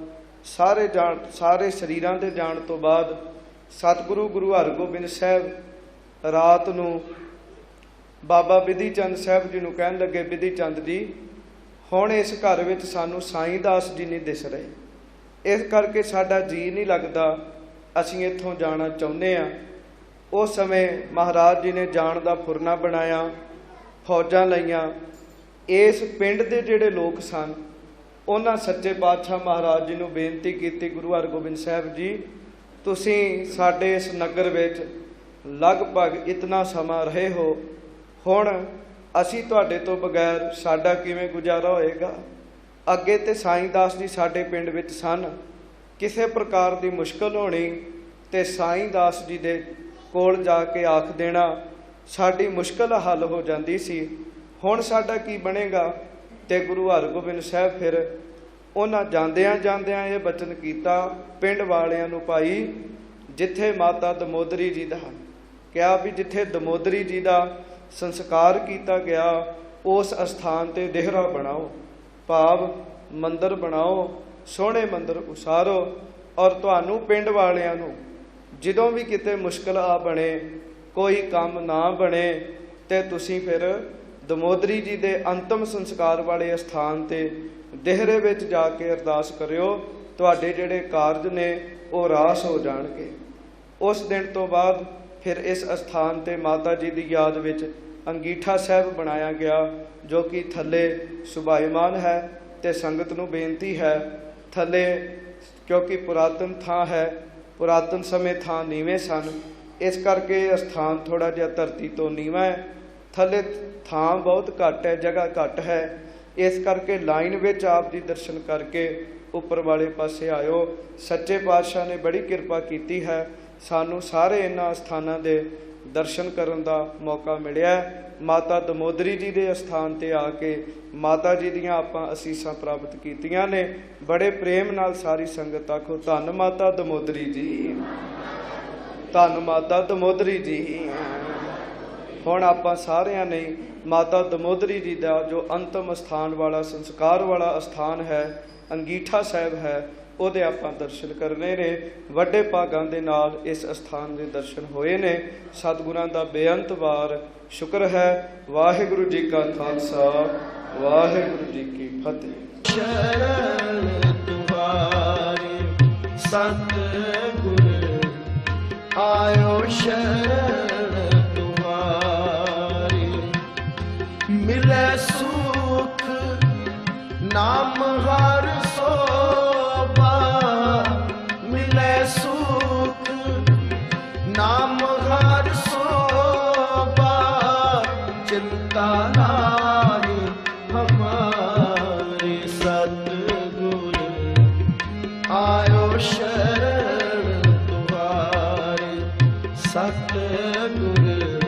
ਸਾਰੇ ਸਰੀਰਾਂ ਦੇ ਜਾਣ ਤੋਂ ਬਾਅਦ ਸਤਿਗੁਰੂ ਗੁਰੂ ਹਰਗੋਬਿੰਦ ਸਾਹਿਬ ਰਾਤ ਨੂੰ ਬਾਬਾ ਬਿਧੀ ਚੰਦ ਸਾਹਿਬ ਜੀ ਨੂੰ ਕਹਿਣ ਲੱਗੇ, ਬਿਧੀ ਚੰਦ ਜੀ ਹੁਣ ਇਸ ਘਰ ਵਿੱਚ ਸਾਨੂੰ ਸਾਈਂ ਦਾਸ ਜੀ ਨਹੀਂ ਦਿਸ ਰਹੇ, ਇਸ ਕਰਕੇ ਸਾਡਾ ਜੀ ਨਹੀਂ ਲੱਗਦਾ, ਅਸੀਂ ਇੱਥੋਂ ਜਾਣਾ ਚਾਹੁੰਦੇ ਹਾਂ। ਉਸ ਸਮੇਂ ਮਹਾਰਾਜ ਜੀ ਨੇ ਜਾਣ ਦਾ ਫੁਰਨਾ ਬਣਾਇਆ, ਫੌਜਾਂ ਲਈਆਂ। ਇਸ ਪਿੰਡ ਦੇ ਜਿਹੜੇ ਲੋਕ ਸਨ, ਉਹਨਾਂ ਸੱਚੇ ਪਾਤਸ਼ਾਹ ਮਹਾਰਾਜ ਜੀ ਨੂੰ ਬੇਨਤੀ ਕੀਤੀ, ਗੁਰੂ ਹਰਗੋਬਿੰਦ ਸਾਹਿਬ ਜੀ ਤੁਸੀਂ ਸਾਡੇ ਇਸ ਨਗਰ ਵਿੱਚ ਲਗਭਗ ਇਤਨਾ ਸਮਾਂ ਰਹੇ ਹੋ, ਹੁਣ ਅਸੀਂ ਤੁਹਾਡੇ ਤੋਂ ਬਗੈਰ ਸਾਡਾ ਕਿਵੇਂ ਗੁਜ਼ਾਰਾ ਹੋਏਗਾ। ਅੱਗੇ ਤੇ ਸਾਈਂ ਦਾਸ ਜੀ ਸਾਡੇ ਪਿੰਡ ਵਿੱਚ ਸਨ, ਕਿਸੇ ਪ੍ਰਕਾਰ ਦੀ ਮੁਸ਼ਕਲ ਹੋਣੀ ਤੇ ਸਾਈਂ ਦਾਸ ਜੀ ਦੇ ਕੋਲ ਜਾ ਕੇ ਆਖ ਦੇਣਾ, ਸਾਡੀ ਮੁਸ਼ਕਲ ਹੱਲ ਹੋ ਜਾਂਦੀ ਸੀ। ਹੁਣ ਸਾਡਾ ਕੀ ਬਣੇਗਾ। ਤੇ ਗੁਰੂ ਹਰਗੋਬਿੰਦ ਸਾਹਿਬ ਫਿਰ ਉਹਨਾਂ ਜਾਂਦਿਆਂ ਇਹ ਬਚਨ ਕੀਤਾ ਪਿੰਡ ਵਾਲਿਆਂ ਨੂੰ, ਭਾਈ ਜਿੱਥੇ ਮਾਤਾ ਦਮੋਦਰੀ ਜੀ ਦਾ ਕਿਹਾ ਵੀ ਜਿੱਥੇ ਦਮੋਦਰੀ ਜੀ ਦਾ ਸੰਸਕਾਰ ਕੀਤਾ ਗਿਆ ਉਸ ਅਸਥਾਨ ਤੇ ਦੇਹਰਾ ਬਣਾਓ, ਭਾਵ ਮੰਦਰ ਬਣਾਓ, ਸੋਹਣੇ ਮੰਦਰ ਉਸਾਰੋ, ਔਰ ਤੁਹਾਨੂੰ ਪਿੰਡ ਵਾਲਿਆਂ ਨੂੰ ਜਦੋਂ ਵੀ ਕਿਤੇ ਮੁਸ਼ਕਲ ਆ ਬਣੇ, ਕੋਈ ਕੰਮ ਨਾ ਬਣੇ, ਤੇ ਤੁਸੀਂ ਫਿਰ ਦਮੋਦਰੀ ਜੀ ਦੇ ਅੰਤਮ ਸੰਸਕਾਰ ਵਾਲੇ ਅਸਥਾਨ ਤੇ ਦੇਹਰੇ ਵਿੱਚ ਜਾ ਕੇ ਅਰਦਾਸ ਕਰਿਓ, ਤੁਹਾਡੇ ਜਿਹੜੇ ਕਾਰਜ ਨੇ ਉਹ ਰਾਸ ਹੋ ਜਾਣਗੇ। ਉਸ ਦਿਨ ਤੋਂ ਬਾਅਦ ਫਿਰ ਇਸ ਅਸਥਾਨ ਤੇ ਮਾਤਾ ਜੀ ਦੀ ਯਾਦ ਵਿੱਚ ਅੰਗੀਠਾ ਸਾਹਿਬ ਬਣਾਇਆ ਗਿਆ, ਜੋ ਕਿ ਥੱਲੇ ਸੁਭਾਈਮਾਨ ਹੈ। ਤੇ ਸੰਗਤ ਨੂੰ ਬੇਨਤੀ ਹੈ, ਥੱਲੇ ਕਿਉਂਕਿ ਪੁਰਾਤਨ ਥਾਂ ਹੈ, ਪੁਰਾਤਨ ਸਮੇਂ ਥਾਂ ਨੀਵੇਂ ਸਨ, ਇਸ ਕਰਕੇ ਅਸਥਾਨ ਥੋੜ੍ਹਾ ਜਿਹਾ ਧਰਤੀ ਤੋਂ ਨੀਵਾਂ ਹੈ। ਥੱਲੇ ਥਾਂ ਬਹੁਤ ਘੱਟ ਹੈ, ਜਗ੍ਹਾ ਘੱਟ ਹੈ, ਇਸ ਕਰਕੇ ਲਾਈਨ ਵਿੱਚ ਆਪ ਦੀ ਦਰਸ਼ਨ ਕਰਕੇ ਉੱਪਰ ਵਾਲੇ ਪਾਸੇ ਆਇਓ। ਸੱਚੇ ਪਾਤਸ਼ਾਹ ਨੇ ਬੜੀ ਕਿਰਪਾ ਕੀਤੀ ਹੈ, ਸਾਨੂੰ ਸਾਰੇ ਇਹਨਾਂ ਅਸਥਾਨਾਂ ਦੇ ਦਰਸ਼ਨ ਕਰਨ ਦਾ ਮੌਕਾ ਮਿਲਿਆ। ਮਾਤਾ ਦਮੋਦਰੀ ਜੀ ਦੇ ਅਸਥਾਨ ਤੇ ਆ ਕੇ ਮਾਤਾ ਜੀ ਦੀਆਂ ਆਪਾਂ ਅਸੀਸਾਂ ਪ੍ਰਾਪਤ ਕੀਤੀਆਂ ਨੇ। ਬੜੇ ਪ੍ਰੇਮ ਨਾਲ ਸਾਰੀ ਸੰਗਤ ਆਖੋ, ਧੰਨ ਮਾਤਾ ਦਮੋਦਰੀ ਜੀ, ਧੰਨ ਮਾਤਾ ਦਮੋਦਰੀ ਜੀ। ਹੁਣ ਆਪਾਂ ਸਾਰਿਆਂ ਨੇ ਮਾਤਾ ਦਮੋਦਰੀ ਜੀ ਦਾ ਜੋ ਅੰਤਮ ਅਸਥਾਨ ਵਾਲਾ ਸੰਸਕਾਰ ਵਾਲਾ ਅਸਥਾਨ ਹੈ, ਅੰਗੀਠਾ ਸਾਹਿਬ ਹੈ, ਉਹਦੇ ਆਪਾਂ ਦਰਸ਼ਨ ਕਰਨੇ ਨੇ। ਵੱਡੇ ਭਾਗਾਂ ਦੇ ਨਾਲ ਇਸ ਅਸਥਾਨ ਦੇ ਦਰਸ਼ਨ ਹੋਏ ਨੇ। ਸਤਿਗੁਰਾਂ ਦਾ ਬੇਅੰਤ ਵਾਰ ਸ਼ੁਕਰ ਹੈ। ਵਾਹਿਗੁਰੂ ਜੀ ਕਾ ਖਾਲਸਾ, ਵਾਹਿਗੁਰੂ ਜੀ ਕੀ ਫਤਿਹ। ਸ਼ਰਨ ਤੁਹਾਰੀ ਸਤਿਗੁਰ ਆਇਓ, ਸ਼ਰਨ ਤੁਹਾਰੀ ਮਿਲੇ ਸੁਖ ਨਾਮ ਹਰ ਸੋਭਾ, ਮਿਲੇ ਸੁਖ ਨਾਮ ਹਰ ਸੋਭਾ, ਚਿੰਤਾ ਨਾਹੀ ਹਮਾਰੇ ਸਤਿਗੁਰ ਆਇਓ, ਸ਼ਰਨ ਤੁਹਾਰੇ ਸਤਿਗੁਰ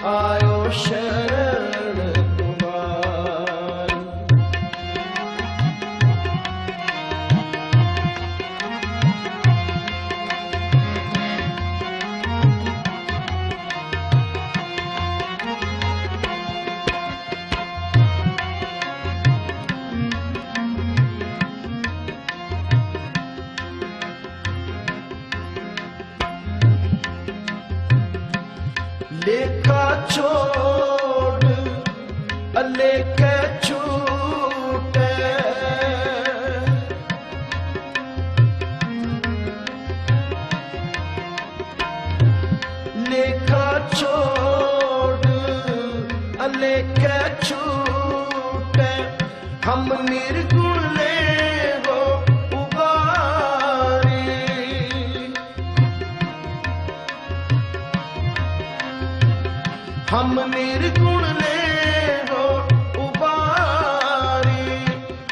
ਆਇਓ, ਸ਼ਰਨ ਤੁਹਾਰੀ। लेखा छोड़ अलेखे छूटे, लेके छूटे हम निर्गुण ले हो उबारी। हम निर्गुण ले हो उबारी,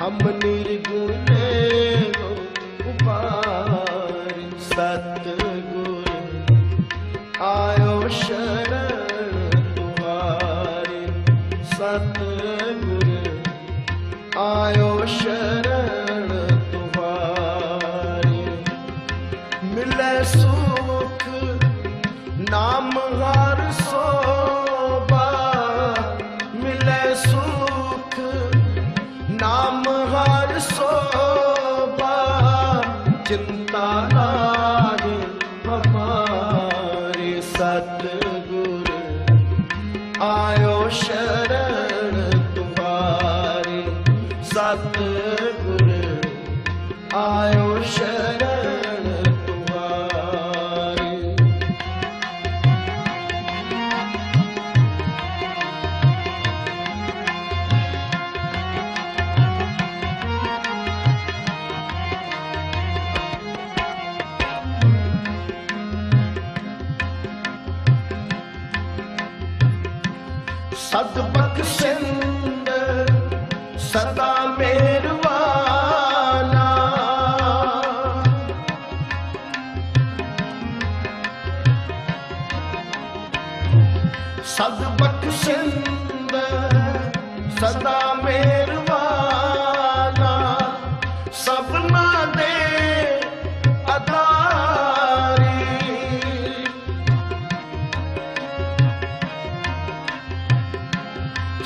हम निर्गुण ले हो उबारी। सतगुर आयो शरण तुम्हारी, सतगुर आयो शरण तुम्हारी। मिले सुख नाम हर सोबा, मिले सुख नाम हर सोबा। चिंता लागे हमारी, सतगुर आयो शरण तुम्हारी, सतगुर आयो शरण तुम्हारी। सदबख्शिंद सदा मेहरबाना, सदबख्शिंद सदा मेहरबाना। सबना दे अदारी,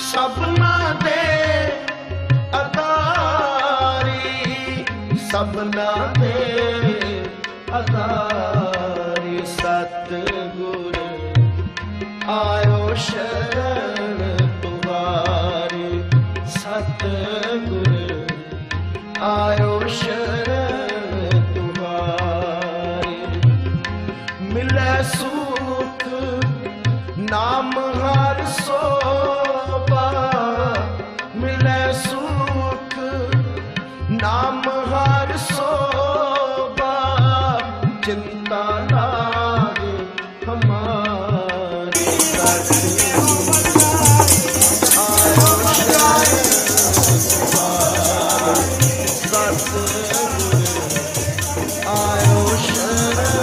सबना दे अदारी, सबना दे अदारी। सतगुर आयो शरण तुम्हारी, सतगुर आयो शरण तुम्हारी। मिले सुख नाम हर सोबा, मिले सुख नाम हर सोबा। चिंता लागे हमारी, सतगुर आयो शरण तुम्हारी, सतगुर आयो शरण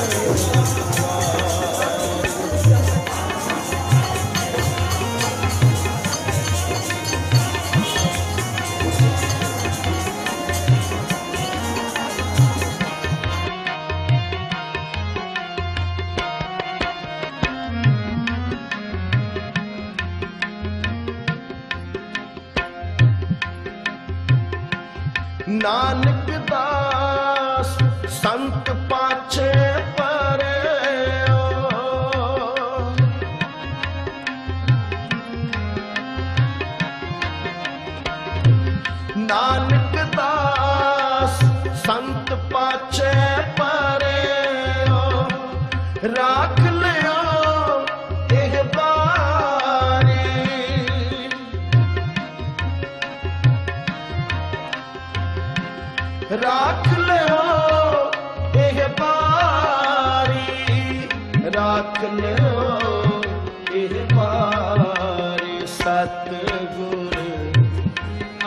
नानक दास संत पाछे परे ओ। नानक दास संत पाछे परे ओ। राख लियो एह बारी, राख लियो एह बारी, राख लियो एह बारी। सतगुर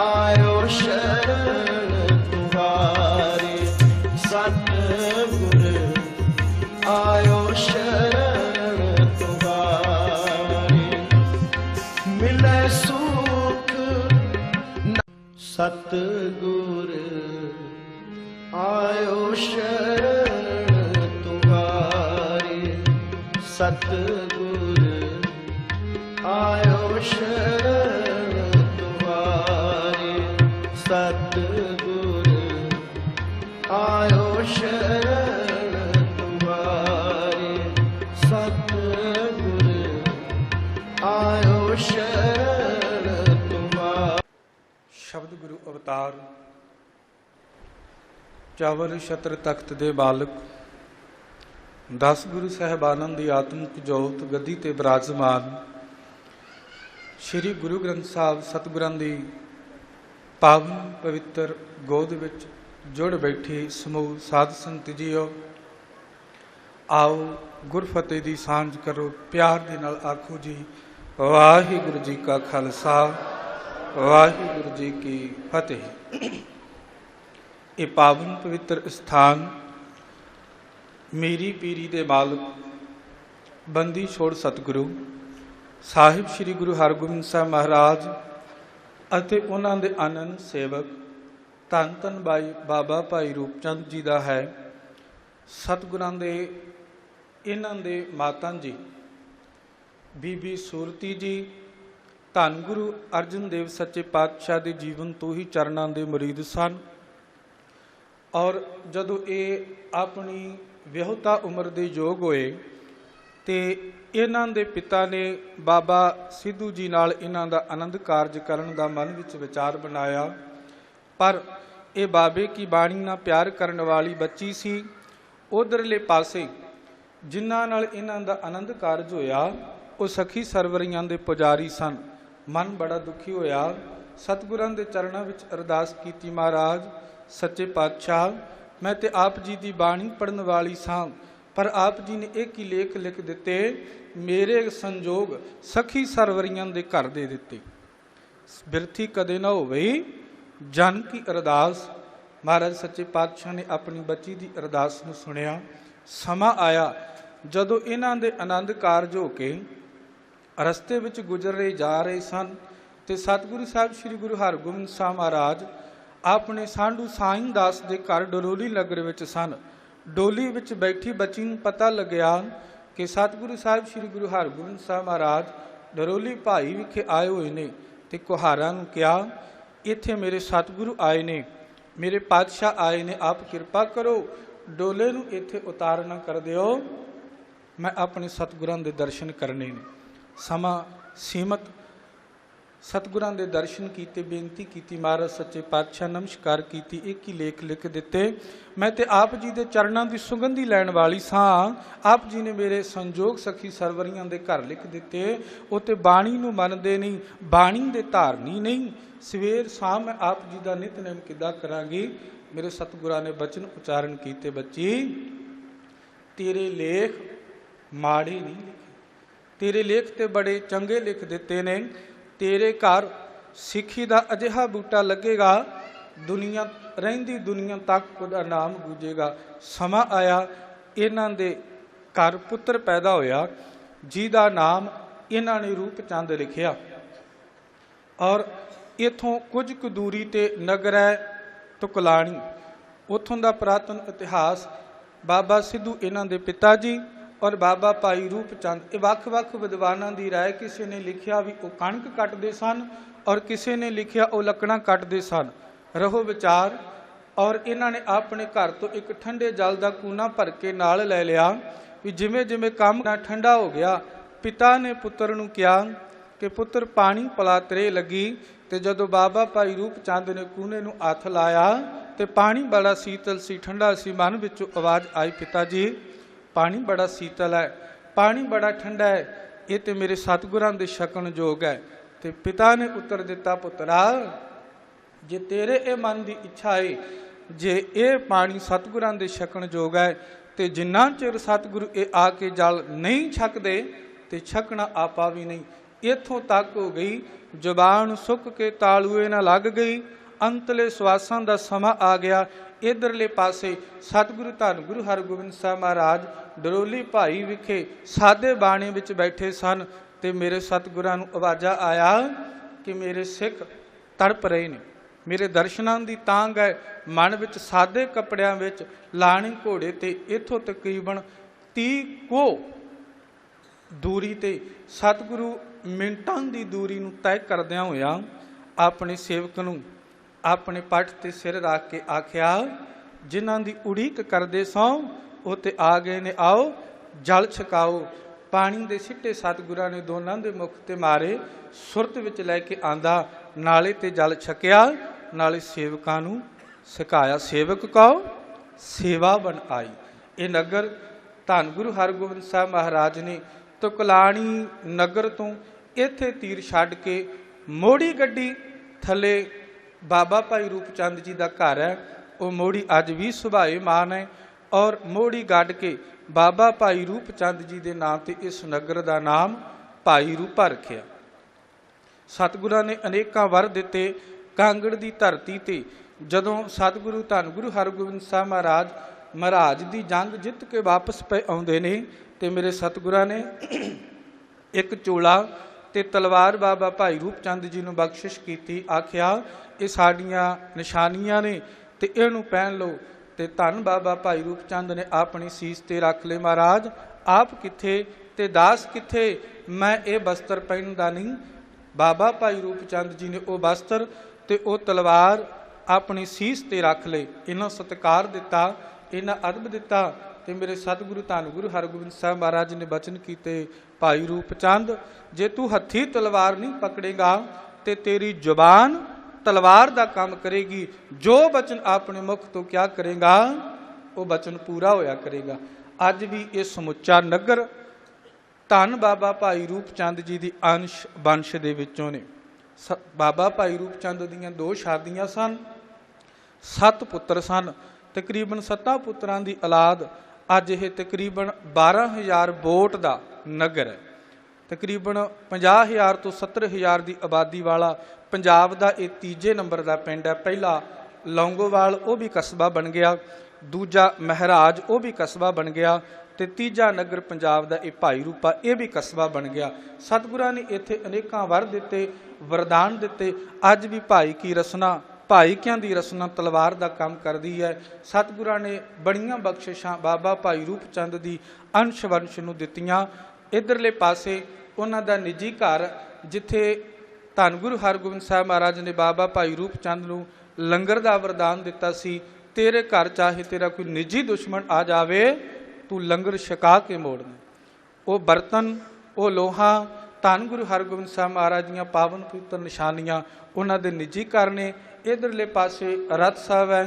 आयो शरण तुम्हारी, सतगुर आयो शरण तुम्हारी। मिले सुख सतगुर आयो शरण तुम्हारी, सतगुर आयो शरण तुम्हारी, सतगुर आयो शरण तुम्हारी, सतगुर आयो शरण तुम्हारी। शब्द गुरु अवतार ਚਾਵਰ ਛਤਰ ਤਖਤ ਦੇ ਬਾਲਕ 10 ਗੁਰੂ ਸਾਹਿਬਾਨਾਂ ਦੀ ਆਤਮਿਕ ਜੋਤ ਗੱਦੀ ਤੇ ਬਿਰਾਜਮਾਨ ਸ੍ਰੀ ਗੁਰੂ ਗ੍ਰੰਥ ਸਾਹਿਬ ਸਤਿਗੁਰਾਂ ਦੀ ਪਾਵਨ ਪਵਿੱਤਰ ਗੋਦ ਵਿੱਚ ਜੁੜ ਬੈਠੇ ਸਮੂਹ ਸਾਧ ਸੰਗਤ ਜੀਓ, ਆਓ ਗੁਰਫਤਿਹ ਦੀ ਸਾਂਝ ਕਰੋ। ਪਿਆਰ ਦੇ ਨਾਲ ਆਖੋ ਜੀ, ਵਾਹਿਗੁਰੂ ਜੀ ਕਾ ਖਾਲਸਾ, ਵਾਹਿਗੁਰੂ ਜੀ ਕੀ ਫਤਿਹ। ਇਹ ਪਾਵਨ ਪਵਿੱਤਰ ਸਥਾਨ ਮੇਰੀ ਪੀਰੀ ਦੇ ਮਾਲਕ ਬੰਦੀ ਛੋੜ ਸਤਿਗੁਰੂ ਸਾਹਿਬ ਸ੍ਰੀ ਗੁਰੂ ਹਰਗੋਬਿੰਦ ਸਾਹਿਬ ਮਹਾਰਾਜ ਅਤੇ ਉਹਨਾਂ ਦੇ ਆਨੰਦ ਸੇਵਕ ਧੰਨ ਧੰਨ ਬਾਬਾ ਭਾਈ ਰੂਪ ਚੰਦ ਜੀ ਦਾ ਹੈ। ਸਤਿਗੁਰਾਂ ਦੇ ਇਹਨਾਂ ਦੇ ਮਾਤਾ ਜੀ ਬੀਬੀ ਸੂਰਤੀ ਜੀ ਧੰਨ ਗੁਰੂ ਅਰਜਨ ਦੇਵ ਸੱਚੇ ਪਾਤਸ਼ਾਹ ਦੇ ਜੀਵਨ ਤੋਂ ਹੀ ਚਰਨਾਂ ਦੇ ਮੁਰੀਦ ਸਨ। ਔਰ ਜਦੋਂ ਇਹ ਆਪਣੀ ਵਿਆਹੁਤਾ ਉਮਰ ਦੇ ਯੋਗ ਹੋਏ ਤੇ ਇਹਨਾਂ ਦੇ ਪਿਤਾ ਨੇ ਬਾਬਾ ਸਿੱਧੂ ਜੀ ਨਾਲ ਇਹਨਾਂ ਦਾ ਆਨੰਦ ਕਾਰਜ ਕਰਨ ਦਾ ਮਨ ਵਿੱਚ ਵਿਚਾਰ ਬਣਾਇਆ, ਪਰ ਇਹ ਬਾਬੇ ਕੀ ਬਾਣੀ ਨਾਲ ਪਿਆਰ ਕਰਨ ਵਾਲੀ ਬੱਚੀ ਸੀ। ਉਧਰਲੇ ਪਾਸੇ ਜਿਨ੍ਹਾਂ ਨਾਲ ਇਹਨਾਂ ਦਾ ਆਨੰਦ ਕਾਰਜ ਹੋਇਆ ਉਹ ਸਖੀ ਸਰਵਰੀਆਂ ਦੇ ਪੁਜਾਰੀ ਸਨ। ਮਨ ਬੜਾ ਦੁਖੀ ਹੋਇਆ, ਸਤਿਗੁਰਾਂ ਦੇ ਚਰਨਾਂ ਵਿੱਚ ਅਰਦਾਸ ਕੀਤੀ, ਮਹਾਰਾਜ ਸੱਚੇ ਪਾਤਸ਼ਾਹ, ਮੈਂ ਤੇ ਆਪ ਜੀ ਦੀ ਬਾਣੀ ਪੜ੍ਹਨ ਵਾਲੀ ਸਾਂ, ਪਰ ਆਪ ਜੀ ਨੇ ਇੱਕ ਹੀ ਲੇਖ ਲਿਖ ਦਿੱਤੇ, ਮੇਰੇ ਸੰਜੋਗ ਸਖੀ ਸਰਵਰੀਆਂ ਦੇ ਘਰ ਦੇ ਦਿੱਤੇ। ਬਿਰਥੀ ਕਦੇ ਨਾ ਹੋਵੇ ਜਨ ਕੀ ਅਰਦਾਸ। ਮਹਾਰਾਜ ਸੱਚੇ ਪਾਤਸ਼ਾਹ ਨੇ ਆਪਣੀ ਬੱਚੀ ਦੀ ਅਰਦਾਸ ਨੂੰ ਸੁਣਿਆ। ਸਮਾਂ ਆਇਆ ਜਦੋਂ ਇਹਨਾਂ ਦੇ ਆਨੰਦ ਕਾਰਜ ਹੋ ਕੇ ਰਸਤੇ ਵਿੱਚ ਗੁਜ਼ਰ ਜਾ ਰਹੇ ਸਨ ਤੇ ਸਤਿਗੁਰੂ ਸਾਹਿਬ ਸ੍ਰੀ ਗੁਰੂ ਹਰਗੋਬਿੰਦ ਸਾਹਿਬ ਮਹਾਰਾਜ ਆਪਣੇ ਸਾਂਢੂ ਸਾਈਂ ਦਾਸ ਦੇ ਘਰ ਡਰੋਲੀ ਨਗਰ ਵਿੱਚ ਸਨ। ਡੋਲੀ ਵਿੱਚ ਬੈਠੀ ਬੱਚੀ ਨੂੰ ਪਤਾ ਲੱਗਿਆ ਕਿ ਸਤਿਗੁਰੂ ਸਾਹਿਬ ਸ੍ਰੀ ਗੁਰੂ ਹਰਗੋਬਿੰਦ ਸਾਹਿਬ ਮਹਾਰਾਜ ਡਰੋਲੀ ਭਾਈ ਵਿਖੇ ਆਏ ਹੋਏ ਨੇ ਤੇ ਕੁਹਾਰਾਂ ਨੂੰ ਕਿਹਾ, ਇੱਥੇ ਮੇਰੇ ਸਤਿਗੁਰੂ ਆਏ ਨੇ, ਮੇਰੇ ਪਾਤਸ਼ਾਹ ਆਏ ਨੇ, ਆਪ ਕਿਰਪਾ ਕਰੋ ਡੋਲੇ ਨੂੰ ਇੱਥੇ ਉਤਾਰਨਾ ਕਰ ਦਿਓ, ਮੈਂ ਆਪਣੇ ਸਤਿਗੁਰਾਂ ਦੇ ਦਰਸ਼ਨ ਕਰਨੇ ਨੇ। ਸਮਾਂ ਸੀਮਤ, ਸਤਿਗੁਰਾਂ ਦੇ ਦਰਸ਼ਨ ਕੀਤੇ, ਬੇਨਤੀ ਕੀਤੀ, ਮਹਾਰਾਜ ਸੱਚੇ ਪਾਤਸ਼ਾਹ ਨਮਸਕਾਰ ਕੀਤੀ, ਇੱਕ ਹੀ ਲੇਖ ਲਿਖ ਦਿੱਤੇ, ਮੈਂ ਤੇ ਆਪ ਜੀ ਦੇ ਚਰਨਾਂ ਦੀ ਸੁਗੰਧੀ ਲੈਣ ਵਾਲੀ ਸਾਂ, ਆਪ ਜੀ ਨੇ ਮੇਰੇ ਸੰਜੋਗ ਸਖੀ ਸਰਵਰੀਆਂ ਦੇ ਘਰ ਲਿਖ ਦਿੱਤੇ। ਉਹ ਤੇ ਬਾਣੀ ਨੂੰ ਮੰਨਦੇ ਨਹੀਂ, ਬਾਣੀ ਦੇ ਧਾਰਨੀ ਨਹੀਂ। ਸਵੇਰ ਸ਼ਾਮ ਮੈਂ ਆਪ ਜੀ ਦਾ ਨਿਤਨੇਮ ਕਿੱਦਾਂ ਕਰਾਂਗੀ। ਮੇਰੇ ਸਤਿਗੁਰਾਂ ਨੇ ਬਚਨ ਉਚਾਰਨ ਕੀਤੇ, ਬੱਚੀ ਤੇਰੇ ਲੇਖ ਮਾੜੇ ਨਹੀਂ ਲਿਖੇ, ਤੇਰੇ ਲੇਖ ਤੇ ਬੜੇ ਚੰਗੇ ਲਿਖ ਦਿੱਤੇ ਨੇ। ਤੇਰੇ ਘਰ ਸਿੱਖੀ ਦਾ ਅਜਿਹਾ ਬੂਟਾ ਲੱਗੇਗਾ, ਦੁਨੀਆ ਰਹਿੰਦੀ ਦੁਨੀਆ ਤੱਕ ਉਹਦਾ ਨਾਮ ਗੂੰਜੇਗਾ। ਸਮਾਂ ਆਇਆ ਇਹਨਾਂ ਦੇ ਘਰ ਪੁੱਤਰ ਪੈਦਾ ਹੋਇਆ, ਜਿਹਦਾ ਨਾਮ ਇਹਨਾਂ ਨੇ ਰੂਪ ਚੰਦ ਲਿਖਿਆ। ਔਰ ਇਥੋਂ ਕੁਝ ਕੁ ਦੂਰੀ ਤੇ ਨਗਰ ਹੈ ਤੁਕਲਾਣੀ, ਉੱਥੋਂ ਦਾ ਪੁਰਾਤਨ ਇਤਿਹਾਸ। ਬਾਬਾ ਸਿੱਧੂ ਇਹਨਾਂ ਦੇ ਪਿਤਾ ਜੀ ਔਰ ਬਾਬਾ ਭਾਈ ਰੂਪ ਚੰਦ, ਇਹ ਵੱਖ-ਵੱਖ ਵਿਦਵਾਨਾਂ ਦੀ ਰਾਏ। ਕਿਸੇ ਨੇ ਲਿਖਿਆ ਵੀ ਉਹ ਕਣਕ ਕੱਟਦੇ ਸਨ ਔਰ ਕਿਸੇ ਨੇ ਲਿਖਿਆ ਉਹ ਲੱਕੜਾਂ ਕੱਟਦੇ ਸਨ। ਰਹੋ ਵਿਚਾਰ। ਔਰ ਇਹਨਾਂ ਨੇ ਆਪਣੇ ਘਰ ਤੋਂ ਇੱਕ ਠੰਡੇ ਜਲ ਦਾ ਕੂਨਾ ਭਰ ਕੇ ਨਾਲ ਲੈ ਲਿਆ ਵੀ ਜਿਵੇਂ ਜਿਵੇਂ ਕੰਮ ਠੰਡਾ ਹੋ ਗਿਆ, ਪਿਤਾ ਨੇ ਪੁੱਤਰ ਨੂੰ ਕਿਹਾ ਕਿ ਪੁੱਤਰ ਪਾਣੀ ਪਿਲਾ, ਤਰੇ ਲੱਗੀ। ਤੇ ਜਦੋਂ ਬਾਬਾ ਭਾਈ ਰੂਪ ਚੰਦ ਨੇ ਕੂਨੇ ਨੂੰ ਹੱਥ ਲਾਇਆ ਤੇ ਪਾਣੀ ਬੜਾ ਸੀਤਲ ਸੀ, ਠੰਡਾ ਸੀ। ਮਨ ਵਿੱਚੋਂ ਆਵਾਜ਼ ਆਈ, ਪਿਤਾ ਜੀ ਪਾਣੀ ਬੜਾ ਸੀਤਲ ਹੈ, ਪਾਣੀ ਬੜਾ ਠੰਡਾ ਹੈ, ਇਹ ਤੇ ਮੇਰੇ ਸਤਿਗੁਰਾਂ ਦੇ ਛਕਣ ਯੋਗ ਹੈ। ਤੇ ਪਿਤਾ ਨੇ ਉੱਤਰ ਦਿੱਤਾ, ਪੁੱਤਰਾ ਜੇ ਤੇਰੇ ਇਹ ਮਨ ਦੀ ਇੱਛਾ ਹੈ, ਜੇ ਇਹ ਪਾਣੀ ਸਤਿਗੁਰਾਂ ਦੇ ਛਕਣ ਯੋਗ ਹੈ, ਤੇ ਜਿੰਨਾ ਚਿਰ ਸਤਿਗੁਰੂ ਇਹ ਆ ਕੇ ਜਲ ਨਹੀਂ ਛਕਦੇ ਤੇ ਛਕਣਾ ਆਪਾ ਵੀ ਨਹੀਂ। ਇੱਥੋਂ ਤੱਕ ਹੋ ਗਈ, ਜ਼ੁਬਾਨ ਸੁੱਕ ਕੇ ਤਾਲੂਏ ਨਾਲ ਲੱਗ ਗਈ, ਅੰਤਲੇ ਸਵਾਸਾਂ ਦਾ ਸਮਾਂ ਆ ਗਿਆ। ਇਧਰਲੇ ਪਾਸੇ ਸਤਿਗੁਰੂ ਧੰਨ ਗੁਰੂ ਹਰਗੋਬਿੰਦ ਸਾਹਿਬ ਮਹਾਰਾਜ ਡਰੋਲੀ ਭਾਈ ਵਿਖੇ ਸਾਦੇ ਬਾਣੇ ਵਿੱਚ ਬੈਠੇ ਸਨ ਤੇ ਮੇਰੇ ਸਤਿਗੁਰਾਂ ਨੂੰ ਆਵਾਜ਼ਾਂ ਆਇਆ ਕਿ ਮੇਰੇ ਸਿੱਖ ਤੜਪ ਰਹੇ ਨੇ, ਮੇਰੇ ਦਰਸ਼ਨਾਂ ਦੀ ਤਾਂਘ ਹੈ। ਮਨ ਵਿੱਚ ਸਾਦੇ ਕੱਪੜਿਆਂ ਵਿੱਚ ਲਾਣੀ ਘੋੜੇ ਤੇ ਇੱਥੋਂ ਤਕਰੀਬਨ 30 ਕੋ ਦੂਰੀ ਤੇ ਸਤਿਗੁਰੂ ਮਿੰਟਾਂ ਦੀ ਦੂਰੀ ਨੂੰ ਤੈਅ ਕਰਦਿਆਂ ਹੋਇਆ ਆਪਣੇ ਸੇਵਕ ਨੂੰ ਆਪਣੇ ਪੱਟ ਤੇ ਸਿਰ ਰੱਖ ਕੇ ਆਖਿਆ, ਜਿਨ੍ਹਾਂ ਦੀ ਉਡੀਕ ਕਰਦੇ ਸੌ ਉਹ ਤੇ ਆ ਗਏ ਨੇ, ਆਓ ਜਲ ਛਕਾਓ। ਪਾਣੀ ਦੇ ਸਿੱਟੇ ਸਤਿਗੁਰਾਂ ਨੇ ਦੋਨਾਂ ਦੇ ਮੁਖ ਤੇ ਮਾਰੇ, ਸੁਰਤ ਵਿੱਚ ਲੈ ਕੇ ਆਂਦਾ, ਨਾਲੇ ਤੇ ਜਲ ਛਕਿਆ, ਨਾਲੇ ਸੇਵਕਾਂ ਨੂੰ ਸਿਖਾਇਆ। ਸੇਵਕ ਕਹੋ ਸੇਵਾ ਬਣ ਆਈ। ਇਹ ਨਗਰ ਧੰਨ ਗੁਰੂ ਹਰਗੋਬਿੰਦ ਸਾਹਿਬ ਮਹਾਰਾਜ ਨੇ ਤੁਕਲਾਣੀ ਨਗਰ ਤੋਂ ਇੱਥੇ ਤੀਰ ਛੱਡ ਕੇ ਮੋੜੀ ਗੱਡੀ ਥੱਲੇ ਬਾਬਾ ਭਾਈ ਰੂਪ ਚੰਦ ਜੀ ਦਾ ਘਰ ਹੈ। ਉਹ ਮੋੜੀ ਅੱਜ ਵੀ ਸੁਭਾਏਮਾਨ ਹੈ ਔਰ ਮੋੜੀ ਗੱਡ ਕੇ ਬਾਬਾ ਭਾਈ ਰੂਪ ਚੰਦ ਜੀ ਦੇ ਨਾਂ ਤੇ ਇਸ ਨਗਰ ਦਾ ਨਾਮ ਭਾਈ ਰੂਪਾ ਰੱਖਿਆ। ਸਤਿਗੁਰਾਂ ਨੇ ਅਨੇਕਾਂ ਵਰ ਦਿੱਤੇ। ਕਾਂਗੜ ਦੀ ਧਰਤੀ ਤੇ ਜਦੋਂ ਸਤਿਗੁਰੂ ਧੰਨ ਗੁਰੂ ਹਰਗੋਬਿੰਦ ਸਾਹਿਬ ਮਹਾਰਾਜ ਦੀ ਜੰਗ ਜਿੱਤ ਕੇ ਵਾਪਸ ਪਏ ਆਉਂਦੇ ਨੇ ਤੇ ਮੇਰੇ ਸਤਿਗੁਰਾਂ ਨੇ ਇੱਕ ਚੋਲਾ ਤੇ ਤਲਵਾਰ ਬਾਬਾ ਭਾਈ ਰੂਪ ਚੰਦ ਜੀ ਨੂੰ ਬਖਸ਼ਿਸ਼ ਕੀਤੀ। ਆਖਿਆ ਇਹ ਸਾਡੀਆਂ ਨਿਸ਼ਾਨੀਆਂ ਨੇ ਤੇ ਇਹਨੂੰ ਪਹਿਨ ਲਓ। ਤੇ ਧੰਨ ਬਾਬਾ ਭਾਈ ਰੂਪ ਚੰਦ ਨੇ ਆਪਣੀ ਸੀਸ ਤੇ ਰੱਖ ਲਏ। ਮਹਾਰਾਜ ਆਪ ਕਿੱਥੇ ਤੇ ਦਾਸ ਕਿੱਥੇ? ਮੈਂ ਇਹ ਬਸਤਰ ਪਹਿਨਦਾ ਨਹੀਂ। ਬਾਬਾ ਭਾਈ ਰੂਪ ਚੰਦ ਜੀ ਨੇ ਉਹ ਬਸਤਰ ਤੇ ਉਹ ਤਲਵਾਰ ਆਪਣੀ ਸੀਸ ਤੇ ਰੱਖ ਲਏ। ਇਹਨਾਂ ਸਤਿਕਾਰ ਦਿੱਤਾ, ਇਹਨਾਂ ਅਦਬ ਦਿੱਤਾ। ਤੇ ਮੇਰੇ ਸਤਿਗੁਰੂ ਧੰਨ ਗੁਰੂ ਹਰਗੋਬਿੰਦ ਸਾਹਿਬ ਮਹਾਰਾਜ ਨੇ ਬਚਨ ਕੀਤੇ, ਭਾਈ ਰੂਪ ਚੰਦ ਜੇ ਤੂੰ ਹੱਥੀ ਤਲਵਾਰ ਨਹੀਂ ਪਕੜੇਗਾ ਤੇ ਤੇਰੀ ਜ਼ੁਬਾਨ ਤਲਵਾਰ ਦਾ ਕੰਮ ਕਰੇਗੀ। ਜੋ ਬਚਨ ਆਪਣੇ ਮੁਖ ਤੋਂ ਕਿਆ ਕਰੇਗਾ ਉਹ ਬਚਨ ਪੂਰਾ ਹੋਇਆ ਕਰੇਗਾ। ਅੱਜ ਵੀ ਇਹ ਸਮੁੱਚਾ ਨਗਰ ਧੰਨ ਬਾਬਾ ਭਾਈ ਰੂਪ ਚੰਦ ਜੀ ਦੀ ਅੰਸ਼ ਵੰਸ਼ ਦੇ ਵਿੱਚੋਂ ਨੇ। ਬਾਬਾ ਭਾਈ ਰੂਪ ਚੰਦ ਦੀਆਂ 2 ਸ਼ਾਦੀਆਂ ਸਨ, 7 ਪੁੱਤਰ ਸਨ। ਤਕਰੀਬਨ 7 ਪੁੱਤਰਾਂ ਦੀ ਔਲਾਦ ਅੱਜ ਇਹ ਤਕਰੀਬਨ 12,000 ਵੋਟ ਦਾ ਨਗਰ ਹੈ। ਤਕਰੀਬਨ 50,000 ਤੋਂ 70,000 ਦੀ ਆਬਾਦੀ ਵਾਲਾ ਪੰਜਾਬ ਦਾ ਇਹ 3ਜੇ ਨੰਬਰ ਦਾ ਪਿੰਡ ਹੈ। ਪਹਿਲਾ ਲੌਂਗੋਵਾਲ ਉਹ ਵੀ ਕਸਬਾ ਬਣ ਗਿਆ, ਦੂਜਾ ਮਹਿਰਾਜ ਉਹ ਵੀ ਕਸਬਾ ਬਣ ਗਿਆ ਤੇ ਤੀਜਾ ਨਗਰ ਪੰਜਾਬ ਦਾ ਇਹ ਭਾਈ ਰੂਪਾ ਇਹ ਵੀ ਕਸਬਾ ਬਣ ਗਿਆ। ਸਤਿਗੁਰਾਂ ਨੇ ਇੱਥੇ ਅਨੇਕਾਂ ਵਰ ਦਿੱਤੇ, ਵਰਦਾਨ ਦਿੱਤੇ। ਅੱਜ ਵੀ ਭਾਈ ਕੀ ਰਸਨਾ, ਭਾਈਕਿਆਂ ਦੀ ਰਸਨਾ ਤਲਵਾਰ ਦਾ ਕੰਮ ਕਰਦੀ ਹੈ। ਸਤਿਗੁਰਾਂ ਨੇ ਬੜੀਆਂ ਬਖਸ਼ਿਸ਼ਾਂ ਬਾਬਾ ਭਾਈ ਰੂਪ ਚੰਦ ਦੀ ਅੰਸ਼ ਵੰਸ਼ ਨੂੰ ਦਿੱਤੀਆਂ। ਇੱਧਰਲੇ ਪਾਸੇ ਉਹਨਾਂ ਦਾ ਨਿੱਜੀ ਘਰ, ਜਿੱਥੇ ਧੰਨ ਗੁਰੂ ਹਰਗੋਬਿੰਦ ਸਾਹਿਬ ਮਹਾਰਾਜ ਨੇ ਬਾਬਾ ਭਾਈ ਰੂਪ ਚੰਦ ਨੂੰ ਲੰਗਰ ਦਾ ਵਰਦਾਨ ਦਿੱਤਾ ਸੀ, ਤੇਰੇ ਘਰ ਚਾਹੇ ਤੇਰਾ ਕੋਈ ਨਿੱਜੀ ਦੁਸ਼ਮਣ ਆ ਜਾਵੇ ਤੂੰ ਲੰਗਰ ਛਕਾ ਕੇ ਮੋੜਨਾ। ਉਹ ਬਰਤਨ, ਉਹ ਲੋਹਾ ਧੰਨ ਗੁਰੂ ਹਰਗੋਬਿੰਦ ਸਾਹਿਬ ਮਹਾਰਾਜ ਦੀਆਂ ਪਾਵਨ ਪਵਿੱਤਰ ਨਿਸ਼ਾਨੀਆਂ ਉਹਨਾਂ ਦੇ ਨਿੱਜੀ ਘਰ ਨੇ। ਇੱਧਰਲੇ ਪਾਸੇ ਰਤ ਸਾਹਿਬ ਹੈ,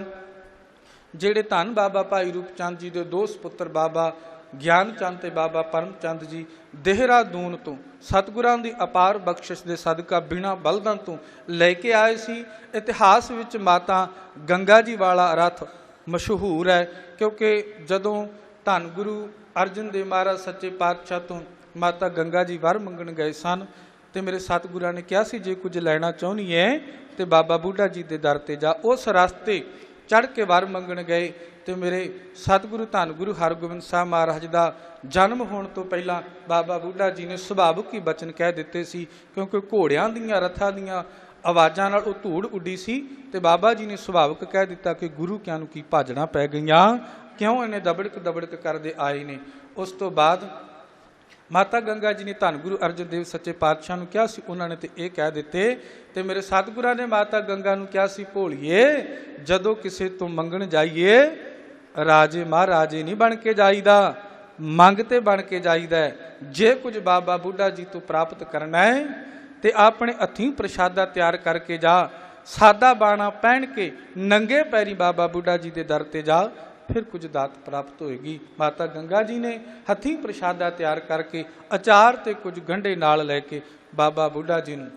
ਜਿਹੜੇ ਧੰਨ ਬਾਬਾ ਭਾਈ ਰੂਪ ਚੰਦ ਜੀ ਦੇ 2 ਸੁਪੁੱਤਰ ਬਾਬਾ ਗਿਆਨ ਚੰਦ ਤੇ ਬਾਬਾ ਪਰਮ ਚੰਦ ਜੀ ਦੇਹਰਾਦੂਨ ਤੋਂ ਸਤਿਗੁਰਾਂ ਦੀ ਅਪਾਰ ਬਖਸ਼ਿਸ਼ ਦੇ ਸਦਕਾ ਬਿਨਾਂ ਬਲਦਾਂ ਤੋਂ ਲੈ ਕੇ ਆਏ ਸੀ। ਇਤਿਹਾਸ ਵਿੱਚ ਮਾਤਾ ਗੰਗਾ ਜੀ ਵਾਲਾ ਰਥ ਮਸ਼ਹੂਰ ਹੈ, ਕਿਉਂਕਿ ਜਦੋਂ ਧੰਨ ਗੁਰੂ ਅਰਜਨ ਦੇਵ ਮਹਾਰਾਜ ਸੱਚੇ ਪਾਤਸ਼ਾਹ ਤੋਂ ਮਾਤਾ ਗੰਗਾ ਜੀ ਵਰ ਮੰਗਣ ਗਏ ਸਨ ਤੇ ਮੇਰੇ ਸਤਿਗੁਰਾਂ ਨੇ ਕਿਹਾ ਸੀ ਜੇ ਕੁਝ ਲੈਣਾ ਚਾਹੁੰਦੀ ਹੈ ਤੇ ਬਾਬਾ ਬੁੱਢਾ ਜੀ ਦੇ ਦਰ ਤੇ ਜਾ। ਉਸ ਰਸਤੇ ਚੜ੍ਹ ਕੇ ਵਰ ਮੰਗਣ ਗਏ ਤੇ ਮੇਰੇ ਸਤਿਗੁਰੂ ਧੰਨ ਗੁਰੂ ਹਰਗੋਬਿੰਦ ਸਾਹਿਬ ਮਹਾਰਾਜ ਦਾ ਜਨਮ ਹੋਣ ਤੋਂ ਪਹਿਲਾਂ ਬਾਬਾ ਬੁੱਢਾ ਜੀ ਨੇ ਸੁਭਾਵਿਕ ਹੀ ਬਚਨ ਕਹਿ ਦਿੱਤੇ ਸੀ, ਕਿਉਂਕਿ ਘੋੜਿਆਂ ਦੀਆਂ ਰਥਾਂ ਦੀਆਂ ਆਵਾਜ਼ਾਂ ਨਾਲ ਉਹ ਧੂੜ ਉੱਡੀ ਸੀ ਤੇ ਬਾਬਾ ਜੀ ਨੇ ਸੁਭਾਵਿਕ ਕਹਿ ਦਿੱਤਾ ਕਿ ਗੁਰੂ ਕਿਆਂ ਨੂੰ ਕੀ ਭਾਜਣਾ ਪੈ ਗਈਆਂ, ਕਿਉਂ ਇਹਨੇ ਦਬੜਕ ਕਰਦੇ ਆਏ ਨੇ। ਉਸ ਤੋਂ ਬਾਅਦ ਮਾਤਾ ਗੰਗਾ ਜੀ ਨੇ ਧੰਨ ਗੁਰੂ ਅਰਜਨ ਦੇਵ ਸੱਚੇ ਪਾਤਸ਼ਾਹ ਨੂੰ ਕਿਹਾ ਸੀ, ਉਹਨਾਂ ਨੇ ਤੇ ਇਹ ਕਹਿ ਦਿੱਤੇ ਤੇ ਮੇਰੇ ਸਤਿਗੁਰਾਂ ਨੇ ਮਾਤਾ ਗੰਗਾ ਨੂੰ ਕਿਹਾ ਸੀ, ਭੋਲੀਏ ਜਦੋਂ ਕਿਸੇ ਤੋਂ ਮੰਗਣ ਜਾਈਏ ਰਾਜੇ ਮਹਾਰਾਜੇ ਨਹੀਂ ਬਣ ਕੇ ਜਾਈਦਾ, ਮੰਗ ਤੇ ਬਣ ਕੇ ਜਾਈਦਾ। ਜੇ ਕੁਝ ਬਾਬਾ ਬੁੱਢਾ ਜੀ ਤੋਂ ਪ੍ਰਾਪਤ ਕਰਨਾ ਹੈ ਤੇ ਆਪਣੇ ਹੱਥੀਂ ਪ੍ਰਸ਼ਾਦਾ ਤਿਆਰ ਕਰਕੇ ਜਾ, ਸਾਦਾ ਬਾਣਾ ਪਹਿਨ ਕੇ ਨੰਗੇ ਪੈਰੀ ਬਾਬਾ ਬੁੱਢਾ ਜੀ ਦੇ ਦਰ ਤੇ ਜਾ, ਫਿਰ ਕੁਝ ਦਾਤ ਪ੍ਰਾਪਤ ਹੋਏਗੀ। ਮਾਤਾ ਗੰਗਾ ਜੀ ਨੇ ਹੱਥੀਂ ਪ੍ਰਸ਼ਾਦਾ ਤਿਆਰ ਕਰਕੇ ਅਚਾਰ ਤੇ ਕੁਝ ਗੰਢੇ ਨਾਲ ਲੈ ਕੇ ਬਾਬਾ ਬੁੱਢਾ ਜੀ ਨੂੰ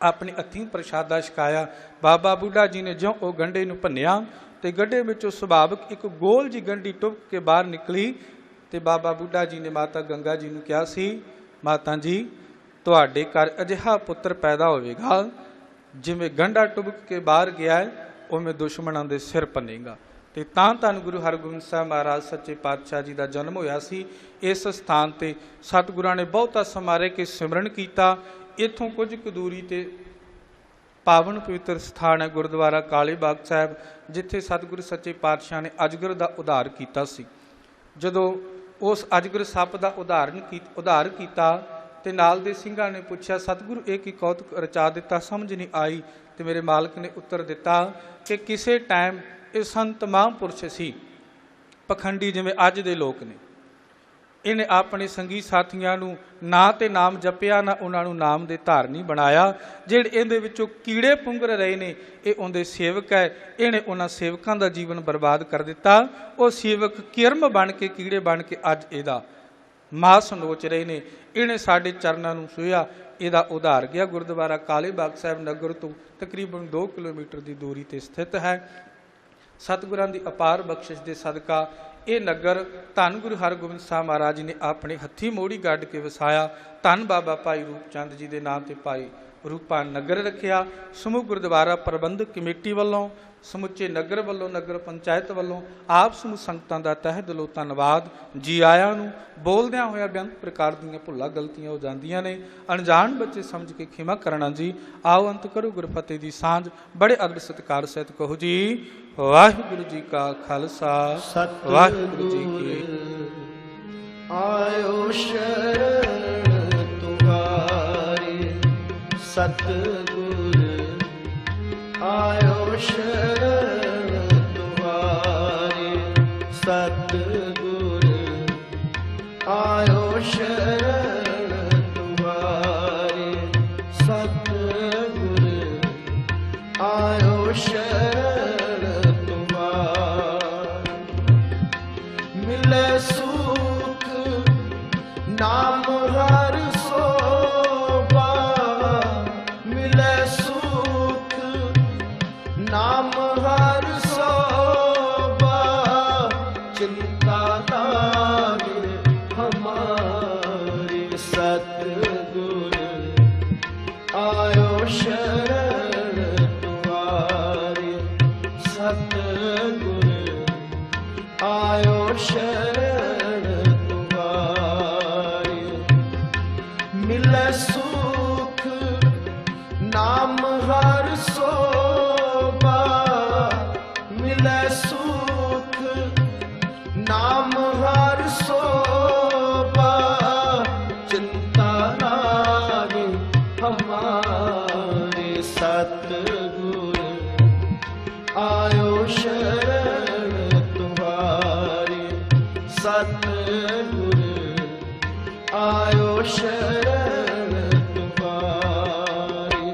ਆਪਣੇ ਹੱਥੀਂ ਪ੍ਰਸ਼ਾਦਾ ਛਕਾਇਆ। ਬਾਬਾ ਬੁੱਢਾ ਜੀ ਨੇ ਜਿਉਂ ਉਹ ਗੰਢੇ ਨੂੰ ਭੰਨਿਆ ਤੇ ਗੰਢੇ ਵਿੱਚੋਂ ਸੁਭਾਵਿਕ ਇੱਕ ਗੋਲ ਜੀ ਗੰਢੀ ਟੁੱਕ ਕੇ ਬਾਹਰ ਨਿਕਲੀ ਤੇ ਬਾਬਾ ਬੁੱਢਾ ਜੀ ਨੇ ਮਾਤਾ ਗੰਗਾ ਜੀ ਨੂੰ ਕਿਹਾ ਸੀ, ਮਾਤਾ ਜੀ ਤੁਹਾਡੇ ਘਰ ਅਜਿਹਾ ਪੁੱਤਰ ਪੈਦਾ ਹੋਵੇਗਾ ਜਿਵੇਂ ਗੰਢਾ ਟੁੱਕ ਕੇ ਬਾਹਰ ਗਿਆ ਹੈ ਉਵੇਂ ਦੁਸ਼ਮਣਾਂ ਦੇ ਸਿਰ ਭੰਨੇਗਾ। ਤੇ ਤਾਂ ਧੰਨ ਗੁਰੂ ਹਰਗੋਬਿੰਦ ਸਾਹਿਬ ਮਹਾਰਾਜ ਸੱਚੇ ਪਾਤਸ਼ਾਹ ਜੀ ਦਾ ਜਨਮ ਹੋਇਆ ਸੀ। ਇਸ ਸਥਾਨ ਤੇ ਸਤਿਗੁਰਾਂ ਨੇ ਬਹੁਤਾ ਸਮਾਂ ਰਹਿ ਕੇ ਸਿਮਰਨ ਕੀਤਾ। ਇੱਥੋਂ ਕੁਝ ਕੁ ਦੂਰੀ ਤੇ ਪਾਵਨ ਪਵਿੱਤਰ ਸਥਾਨ ਹੈ ਗੁਰਦੁਆਰਾ ਕਾਲੇ ਬਾਗ ਸਾਹਿਬ, ਜਿੱਥੇ ਸਤਿਗੁਰੂ ਸੱਚੇ ਪਾਤਸ਼ਾਹ ਨੇ ਅਜਗਰ ਦਾ ਉਧਾਰ ਕੀਤਾ ਸੀ। ਜਦੋਂ ਉਸ ਅਜਗਰ ਸੱਪ ਦਾ ਉਧਾਰ ਕੀਤਾ ਤੇ ਨਾਲ ਦੇ ਸਿੰਘਾਂ ਨੇ ਪੁੱਛਿਆ, ਸਤਿਗੁਰੂ ਇਹ ਕੀ ਕੌਤਕ ਰਚਾ ਦਿੱਤਾ, ਸਮਝ ਨਹੀਂ ਆਈ। ਤੇ ਮੇਰੇ ਮਾਲਕ ਨੇ ਉੱਤਰ ਦਿੱਤਾ ਕਿ ਕਿਸੇ ਟਾਈਮ ਇਹ ਸੰਤ ਮਹਾਂਪੁਰਸ਼ ਸੀ, ਪਖੰਡੀ ਜਿਵੇਂ ਅੱਜ ਦੇ ਲੋਕ ਨੇ। ਇਹਨੇ ਆਪਣੇ ਸੰਗੀ ਸਾਥੀਆਂ ਨੂੰ ਨਾ ਤੇ ਨਾਮ ਜਪਿਆ, ਨਾ ਉਹਨਾਂ ਨੂੰ ਨਾਮ ਦੇ ਧਾਰਨੀ ਬਣਾਇਆ। ਜਿਹੜੇ ਇਹਦੇ ਵਿੱਚੋਂ ਕੀੜੇ ਪੁੰਗਰ ਰਹੇ ਨੇ ਇਹ ਉਹਦੇ ਸੇਵਕ ਹੈ। ਇਹਨੇ ਉਹਨਾਂ ਸੇਵਕਾਂ ਦਾ ਜੀਵਨ ਬਰਬਾਦ ਕਰ ਦਿੱਤਾ। ਉਹ ਸੇਵਕ ਕਿਰਮ ਬਣ ਕੇ, ਕੀੜੇ ਬਣ ਕੇ ਅੱਜ ਇਹਦਾ ਮਾਸ ਨੋਚ ਰਹੇ ਨੇ। ਇਹਨੇ ਸਾਡੇ ਚਰਨਾਂ ਨੂੰ ਛੂਹਿਆ, ਇਹਦਾ ਉਧਾਰ ਗਿਆ। ਗੁਰਦੁਆਰਾ ਕਾਲੇ ਬਾਗ ਸਾਹਿਬ ਨਗਰ ਤੋਂ ਤਕਰੀਬਨ 2 ਕਿਲੋਮੀਟਰ ਦੀ ਦੂਰੀ ਤੇ ਸਥਿਤ ਹੈ। ਸਤਿਗੁਰਾਂ ਦੀ ਅਪਾਰ ਬਖਸ਼ਿਸ਼ ਦੇ ਸਦਕਾ ਇਹ ਨਗਰ ਧੰਨ ਗੁਰੂ ਹਰਗੋਬਿੰਦ ਸਾਹਿਬ ਮਹਾਰਾਜ ਜੀ ਨੇ ਆਪਣੇ ਹੱਥੀਂ ਮੋੜੀ ਗੱਡ ਕੇ ਵਸਾਇਆ। ਧੰਨ ਬਾਬਾ ਭਾਈ ਰੂਪ ਚੰਦ ਜੀ ਦੇ ਨਾਮ ਤੇ ਭਾਈ ਰੂਪਾ ਨਗਰ ਰੱਖਿਆ। ਸਮੂਹ ਗੁਰਦੁਆਰਾ ਪ੍ਰਬੰਧਕ ਕਮੇਟੀ ਵੱਲੋਂ, ਸਮੁੱਚੇ ਨਗਰ ਵੱਲੋਂ, ਨਗਰ ਪੰਚਾਇਤ ਵੱਲੋਂ ਆਪ ਸਮੂਹ ਸੰਗਤਾਂ ਦਾ ਤਹਿ ਦਿਲੋਂ ਧੰਨਵਾਦ। ਜੀ ਆਇਆਂ ਨੂੰ। ਬੋਲਦਿਆਂ ਹੋਇਆ ਬੇਅੰਤ ਪ੍ਰਕਾਰ ਦੀਆਂ ਭੁੱਲਾਂ ਗਲਤੀਆਂ ਹੋ ਜਾਂਦੀਆਂ ਨੇ, ਅਣਜਾਣ ਬੱਚੇ ਸਮਝ ਕੇ ਖਿਮਾ ਕਰਨਾ ਜੀ। ਆਓ ਅੰਤ ਕਰੋ ਗੁਰਫਤਿਹ ਦੀ ਸਾਂਝ। ਬੜੇ ਅਦਬ ਸਤਿਕਾਰ ਸਹਿਤ ਕਹੋ ਜੀ ਵਾਹਿਗੁਰੂ ਜੀ ਕਾ ਖਾਲਸਾ ਵਾਹਿਗੁਰੂ ਜੀ ਕੀ ਆਇਓ ਸ਼ਰਨ ਤੁਮਾਰੀ ਸਤਿਗੁਰ ਆਇਓ ਸ਼ਰਨ ਤੁਮਾਰੀ ਸਤਿਗੁਰ ਆਇਓ ਸ਼ਰਨ ਤੁਮਾਰੀ ਸਤਿਗੁਰ ਆਇਓ ਸ਼ਰਨ ਤੁਮਾਰੀ ਮਿਲੇ ਸੁਖ ਨਾਮ ਹਰ ਸੋਭਾ ਮਿਲੇ ਸੁਖ ਨਾਮ ਹਰ ਸੋਭਾ ਚਿੰਤਾ ਲਾਗੇ ਹਮਾਰੀ ਸਤਿਗੁਰ ਆਇਓ ਸ਼ਰਨ ਤੁਮਾਰੀ ਸਤਿਗੁਰ ਆਇਓ ਸ਼ਰਨ ਤੁਮਾਰੀ ਮਿਲੇ ਸੁਖ ਨਾਮ ਹਰ ਸੋਭਾ ਮਿਲੇ ਸੁਖ ਨਾਮ ਹਰ ਸੋਭਾ ਚਿੰਤਾ ਲਾਗੇ ਹਮਾਰੇ ਸਤਿਗੁਰ ਆਇਓ ਸ਼ਰਨ ਤੁਮਾਰੀ ਸਤਿਗੁਰ ਆਇਓ ਸ਼ਰਨ ਤੁਮਾਰੀ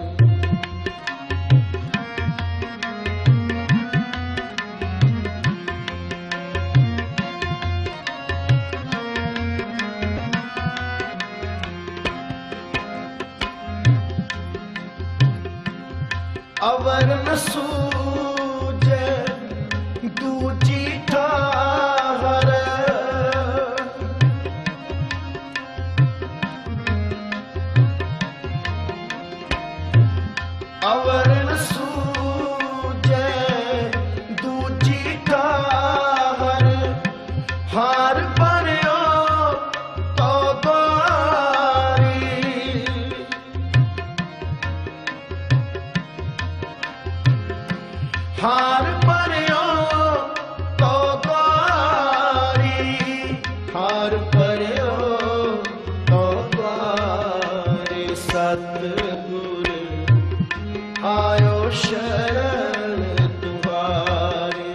ਅਵਰ ਨ ਸੂਝੇ ਦੂਜੀ ਠਾਹਰ ਅਵਰ ਨ ਸੂਝੇ ਦੂਜੀ ਠਾਹਰ ਹਾਰ ਭਰਿਓ ਤੋ ਬਾਰੀ ਹਾਰ ਭਰਿਓ ਤੋ ਬਾਰੀ ਹਾਰ ਭਰਿਓ ਤੋ ਬਾਰੀ ਸਤਿਗੁਰ ਆਇਓ ਸ਼ਰਨ ਤੁਮਾਰੀ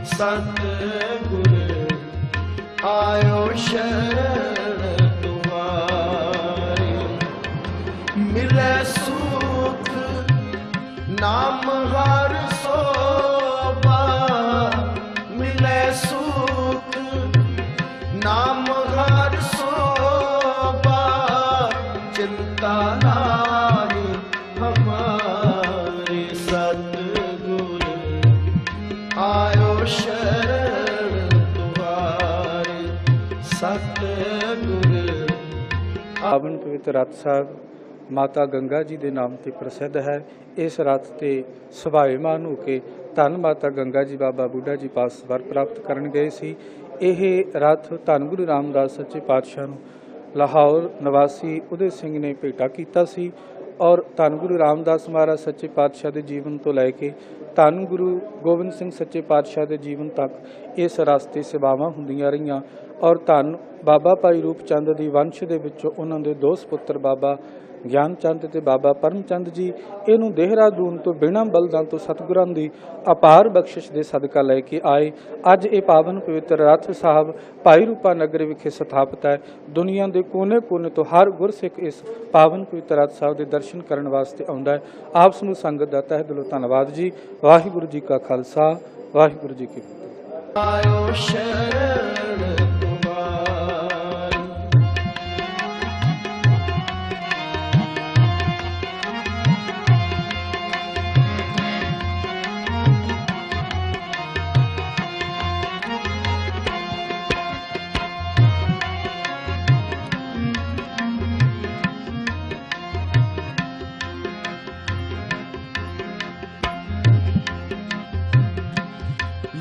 ਸਤਿਗੁਰ ਆਇਓ ਸ਼ਰਨ ਤੁਮਾਰੀ ਮਿਲੇ ਸੁਖ ਨਾਮ ਹਰ ਸੋਭਾ ਮਿਲੇ ਸੁਖ ਨਾਮ ਹਰ ਸੋਭਾ ਚਿੰਤਾ ਨਾਹੀ ਹਮਾਰੀ ਸਤਿਗੁਰ ਆਇਓ ਸ਼ਰਨ ਤੁਮਾਰੀ ਸਤਿਗੁਰ ਪਾਵਨ ਪਵਿੱਤਰ ਰਥ ਸਾਹਿਬ ਮਾਤਾ ਗੰਗਾ ਜੀ ਦੇ ਨਾਮ ਤੇ ਪ੍ਰਸਿੱਧ ਹੈ। ਇਸ ਰਥ ਤੇ ਸੁਭਾਏਮਾਨ ਹੋ ਕੇ ਧੰਨ ਮਾਤਾ ਗੰਗਾ ਜੀ ਬਾਬਾ ਬੁੱਢਾ ਜੀ ਪਾਸ ਵਰ ਪ੍ਰਾਪਤ ਕਰਨ ਗਏ ਸੀ। ਇਹ ਰਥ ਧੰਨ ਗੁਰੂ ਰਾਮਦਾਸ ਸੱਚੇ ਪਾਤਸ਼ਾਹ ਨੂੰ ਲਾਹੌਰ ਨਿਵਾਸੀ ਉਦੇ ਸਿੰਘ ਨੇ ਭੇਟਾ ਕੀਤਾ ਸੀ ਔਰ ਧੰਨ ਗੁਰੂ ਰਾਮਦਾਸ ਮਹਾਰਾਜ ਸੱਚੇ ਪਾਤਸ਼ਾਹ ਦੇ ਜੀਵਨ ਤੋਂ ਲੈ ਕੇ ਧੰਨ ਗੁਰੂ ਗੋਬਿੰਦ ਸਿੰਘ ਸੱਚੇ ਪਾਤਸ਼ਾਹ ਦੇ ਜੀਵਨ ਤੱਕ ਇਸ ਰਸਤੇ ਸੇਵਾਵਾਂ ਹੁੰਦੀਆਂ ਰਹੀਆਂ ਔਰ ਧੰਨ ਬਾਬਾ ਭਾਈ ਰੂਪ ਚੰਦ ਦੀ ਵੰਸ਼ ਦੇ ਵਿੱਚੋਂ ਉਹਨਾਂ ਦੇ ਦੋ ਸਪੁੱਤਰ ਬਾਬਾ ਗਿਆਨ ਚੰਦ ਤੇ ਬਾਬਾ ਪਰਮ ਚੰਦ ਜੀ ਇਹਨੂੰ ਦੇਹਰਾਦੂਨ ਤੋਂ ਬਿਨਾਂ ਬਲਦਾਂ ਤੋਂ ਸਤਿਗੁਰਾਂ ਦੀ ਅਪਾਰ ਬਖਸ਼ਿਸ਼ ਦੇ ਸਦਕਾ ਲੈ ਕੇ ਆਏ। ਅੱਜ ਇਹ ਪਾਵਨ ਪਵਿੱਤਰ ਰਥ ਸਾਹਿਬ ਭਾਈ ਰੂਪਾ ਨਗਰ ਵਿਖੇ ਸਥਾਪਿਤ ਹੈ। ਦੁਨੀਆ ਦੇ ਕੋਨੇ-ਕੋਨੇ ਤੋਂ ਹਰ ਗੁਰਸਿੱਖ ਇਸ ਪਾਵਨ ਪਵਿੱਤਰ ਰਥ ਸਾਹਿਬ ਦੇ ਦਰਸ਼ਨ ਕਰਨ ਵਾਸਤੇ ਆਉਂਦਾ ਹੈ। ਆਪ ਸਮੂਹ ਸੰਗਤ ਦਾ ਤਹਿ ਦਿਲੋਂ ਧੰਨਵਾਦ ਜੀ। ਵਾਹਿਗੁਰੂ ਜੀ ਕਾ ਖਾਲਸਾ ਵਾਹਿਗੁਰੂ ਜੀ ਕੀ ਫਤਿਹ। ਆਇਓ ਸ਼ਰਨ ਤੁਮਾਰੀ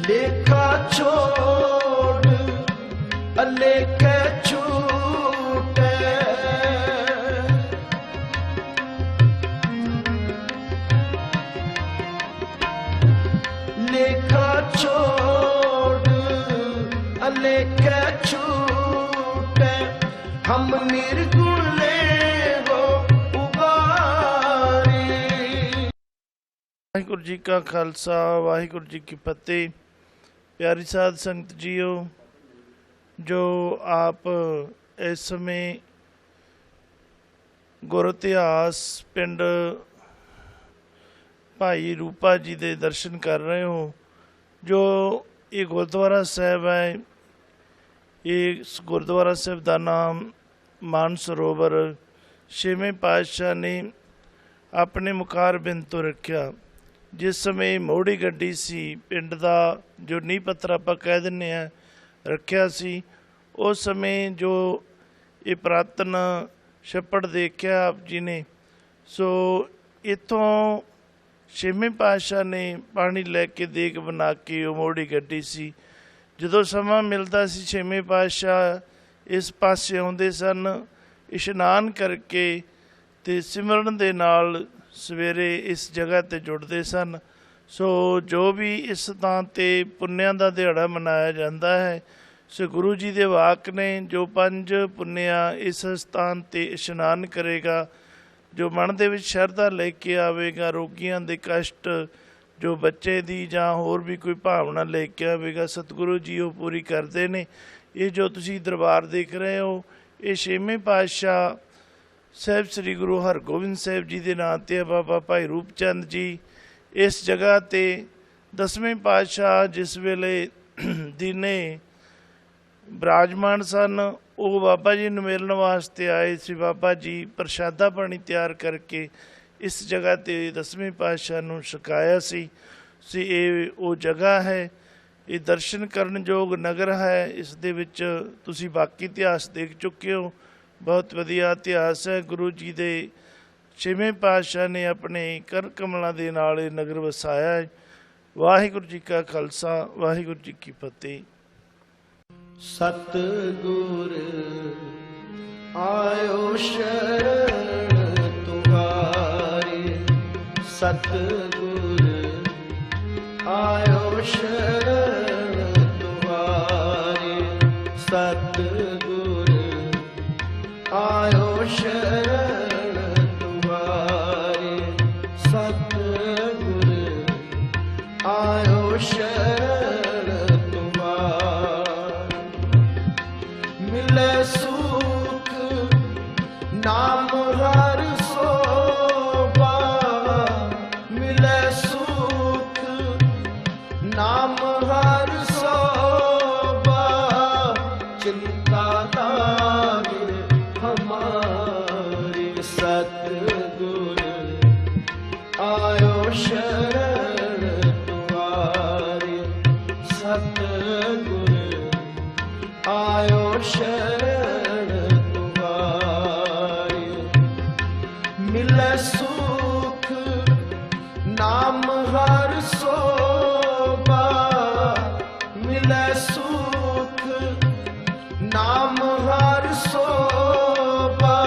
लेखा छोड़ अलेखे छूटे, लेखा छोड़ अलेखे छूटे, हम निर्गुण ले हो उबारी। ਵਾਹਿਗੁਰੂ ਜੀ ਕਾ ਖਾਲਸਾ ਵਾਹਿਗੁਰੂ ਜੀ ਕੀ ਫਤਿਹ। ਪਿਆਰੀ ਸਾਧ ਸੰਗਤ ਜੀਓ, ਜੋ ਆਪ ਇਸ ਸਮੇਂ ਗੁਰ ਇਤਿਹਾਸ ਪਿੰਡ ਭਾਈ ਰੂਪਾ ਜੀ ਦੇ ਦਰਸ਼ਨ ਕਰ ਰਹੇ ਹੋ, ਜੋ ਇਹ ਗੁਰਦੁਆਰਾ ਸਾਹਿਬ ਹੈ, ਇਸ ਗੁਰਦੁਆਰਾ ਸਾਹਿਬ ਦਾ ਨਾਮ ਮਾਨ ਸਰੋਵਰ ਛੇਵੇਂ ਪਾਤਸ਼ਾਹ ਨੇ ਆਪਣੇ ਮੁਖਾਰਬਿੰਦ ਤੋਂ ਰੱਖਿਆ। ਜਿਸ ਸਮੇਂ ਮੋੜੀ ਗੱਡੀ ਸੀ, ਪਿੰਡ ਦਾ ਜੋ ਨੀਂਹ ਪੱਥਰ ਆਪਾਂ ਕਹਿ ਦਿੰਦੇ ਆ ਰੱਖਿਆ ਸੀ, ਉਸ ਸਮੇਂ ਜੋ ਇਹ ਪੁਰਾਤਨ ਛੱਪੜ ਦੇਖਿਆ ਆਪ ਜੀ ਨੇ, ਸੋ ਇੱਥੋਂ ਛੇਵੇਂ ਪਾਤਸ਼ਾਹ ਨੇ ਪਾਣੀ ਲੈ ਕੇ ਦੇਗ ਬਣਾ ਕੇ ਉਹ ਮੋੜੀ ਗੱਡੀ ਸੀ। ਜਦੋਂ ਸਮਾਂ ਮਿਲਦਾ ਸੀ ਛੇਵੇਂ ਪਾਤਸ਼ਾਹ ਇਸ ਪਾਸੇ ਆਉਂਦੇ ਸਨ, ਇਸ਼ਨਾਨ ਕਰਕੇ ਤੇ ਸਿਮਰਨ ਦੇ ਨਾਲ ਸਵੇਰੇ ਇਸ ਜਗ੍ਹਾ ਤੇ ਜੁੜਦੇ ਸਨ। ਸੋ ਜੋ ਵੀ ਇਸ ਥਾਂ ਤੇ ਪੁੰਨਿਆਂ ਦਾ ਦਿਹਾੜਾ ਮਨਾਇਆ ਜਾਂਦਾ ਹੈ, ਸੋ ਗੁਰੂ ਜੀ ਦੇ ਵਾਕ ਨੇ, ਜੋ 5 ਪੁੰਨਿਆ ਇਸ ਸਥਾਨ ਤੇ ਇਸ਼ਨਾਨ ਕਰੇਗਾ, ਜੋ ਮਨ ਦੇ ਵਿੱਚ ਸ਼ਰਧਾ ਲੈ ਕੇ ਆਵੇਗਾ, ਰੋਗੀਆਂ ਦੇ ਕਸ਼ਟ, ਜੋ ਬੱਚੇ ਦੀ ਜਾਂ ਹੋਰ ਵੀ ਕੋਈ ਭਾਵਨਾ ਲੈ ਕੇ ਆਵੇਗਾ, ਸਤਿਗੁਰੂ ਜੀ ਉਹ ਪੂਰੀ ਕਰਦੇ ਨੇ। ਇਹ ਜੋ ਤੁਸੀਂ ਦਰਬਾਰ ਦੇਖ ਰਹੇ ਹੋ, ਇਹ ਛੇਵੇਂ ਪਾਤਸ਼ਾਹ ਸਾਹਿਬ ਸ੍ਰੀ ਗੁਰੂ ਹਰਗੋਬਿੰਦ ਸਾਹਿਬ ਜੀ ਦੇ ਨਾਂ 'ਤੇ ਬਾਬਾ ਭਾਈ ਰੂਪ ਚੰਦ ਜੀ ਇਸ ਜਗ੍ਹਾ 'ਤੇ 10ਵੇਂ ਪਾਤਸ਼ਾਹ ਜਿਸ ਵੇਲੇ ਦੀਨੇ ਬਿਰਾਜਮਾਨ ਸਨ, ਉਹ ਬਾਬਾ ਜੀ ਨੂੰ ਮਿਲਣ ਵਾਸਤੇ ਆਏ ਸੀ। ਬਾਬਾ ਜੀ ਪ੍ਰਸ਼ਾਦਾ ਪਾਣੀ ਤਿਆਰ ਕਰਕੇ ਇਸ ਜਗ੍ਹਾ 'ਤੇ 10ਵੇਂ ਪਾਤਸ਼ਾਹ ਨੂੰ ਛਕਾਇਆ ਸੀ। ਇਹ ਉਹ ਜਗ੍ਹਾ ਹੈ, ਇਹ ਦਰਸ਼ਨ ਕਰਨ ਯੋਗ ਨਗਰ ਹੈ। ਇਸ ਦੇ ਵਿੱਚ ਤੁਸੀਂ ਬਾਕੀ ਇਤਿਹਾਸ ਦੇਖ ਚੁੱਕੇ ਹੋ, ਬਹੁਤ ਵਧੀਆ ਇਤਿਹਾਸ ਹੈ। ਗੁਰੂ ਜੀ ਦੇ ਛੇਵੇਂ ਪਾਤਸ਼ਾਹ ਨੇ ਆਪਣੇ ਕਰ ਕਮਲਾਂ ਦੇ ਨਾਲ ਇਹ ਨਗਰ ਵਸਾਇਆ ਹੈ। ਵਾਹਿਗੁਰੂ ਜੀ ਕਾ ਖਾਲਸਾ ਵਾਹਿਗੁਰੂ ਜੀ ਕੀ ਫਤਿਹ। ਸਤਿਗੁਰ ਆਇਓ ਸ਼ਰਨ ਤੁਮਾਰੀ, ਸਤਿਗੁਰ ਆਇਓ ਸ਼ਰਨ ਤੁਮਾਰੀ, ਸਤਿਗੁਰ ਆਇਓ ਸ਼ਰਨ ਤੁਮਾਰੀ, ਸਤਿਗੁਰ ਆਇਓ ਸ਼ਰਨ ਤੁਮਾਰੀ। ਮਿਲੇ ਸੁਖ ਨਾਮ ਹਰ ਸੋਭਾ, ਮਿਲੇ ਸੁਖ ਨਾਮ ਹਰ ਸੋਭਾ, ਚਿੰਤਾ ਲਾਗੇ ਹਮਾਰੀ, ਸਤਿਗੁਰ ਆਇਓ ਸ਼ਰਨ ਤੁਮਾਰੀ, ਸਤਿਗੁਰ ਆਇਓ ਸ਼ਰਨ ਤੁਮਾਰੀ। ਮਿਲੇ ਸੁਖ ਨਾਮ ਹਰ ਸੋਭਾ, ਮਿਲੇ ਸੁਖ ਨਾਮ ਹਰ ਸੋਭਾ,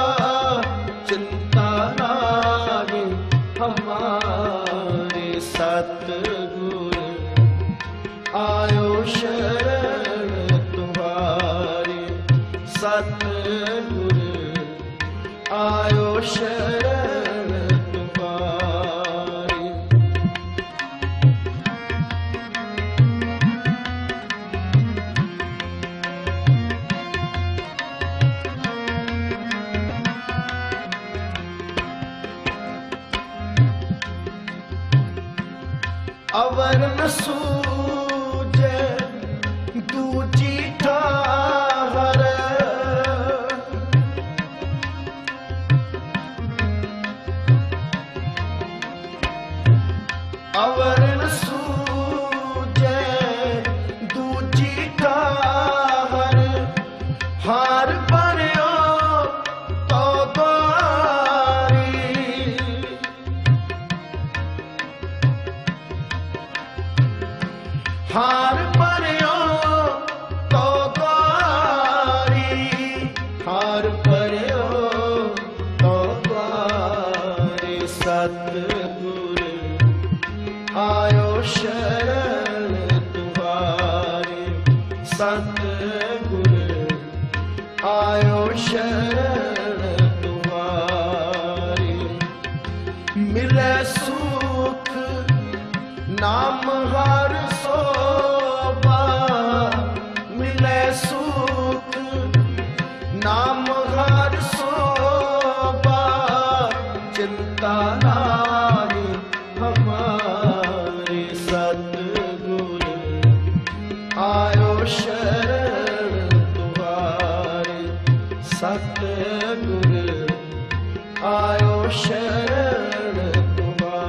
ਚਿੰਤਾ ਲਾਗੇ ਹਮਾਰੇ, ਸਤਿਗੁਰ ਆਇਓ ਸ਼ਰਨ ਤੁਮਾਰੀ, ਸਤਿਗੁਰ ਆਇਓ ਸ਼ਰਨ ਤੁਮਾਰੀ। ਅਵਰ ਨ ਸੂਝੇ ਦੂਜੀ ਠਾਹਰ, ਅਵਰ ਨ ਸੂਝੇ ਦੂਜੀ ਠਾਹਰ, ਹਾਰ ਬਣਿਓ ਤੋ ਬਾਰੀ। हार परियो तो द्वारी, हार परियो तो द्वारी। सतगुर आयो शरण तुम्हारी, सतगुर आयो शरण तुम्हारी। मिले सुख नाम हर सोबा, मिले सुख नाम हर सोबा। चिंता नाहि हमारी, सतगुर आयो शरण तुम्हारी, सतगुर आयो शरण तुम्हारी।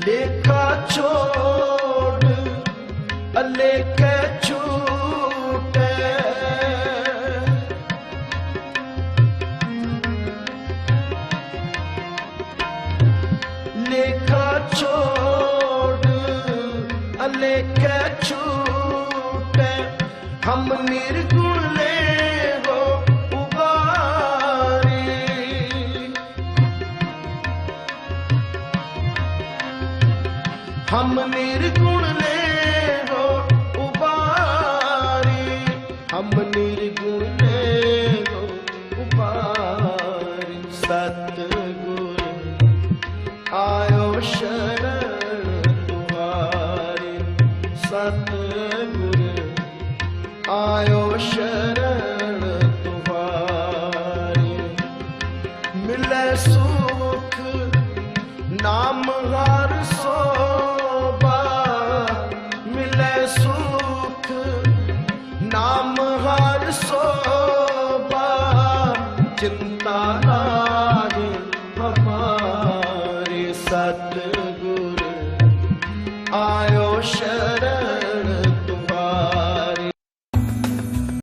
लेखा छोड़ अलेखे छूटे, लेखा छोड़ अलेखे छूटे। हम निर्गुण ले हो उबारी, हम निर्गुण ले हो उबारी, हम निर्गुण ले हो उबारी। सतगुर आयो शरण तुम्हारी, सतगुर आयो शरण तुम्हारी। मिले सुख नाम हर सोबा, मिले सुख नाम हर सोबा। चिंता नाहि हमारी, सतगुर आयो शरण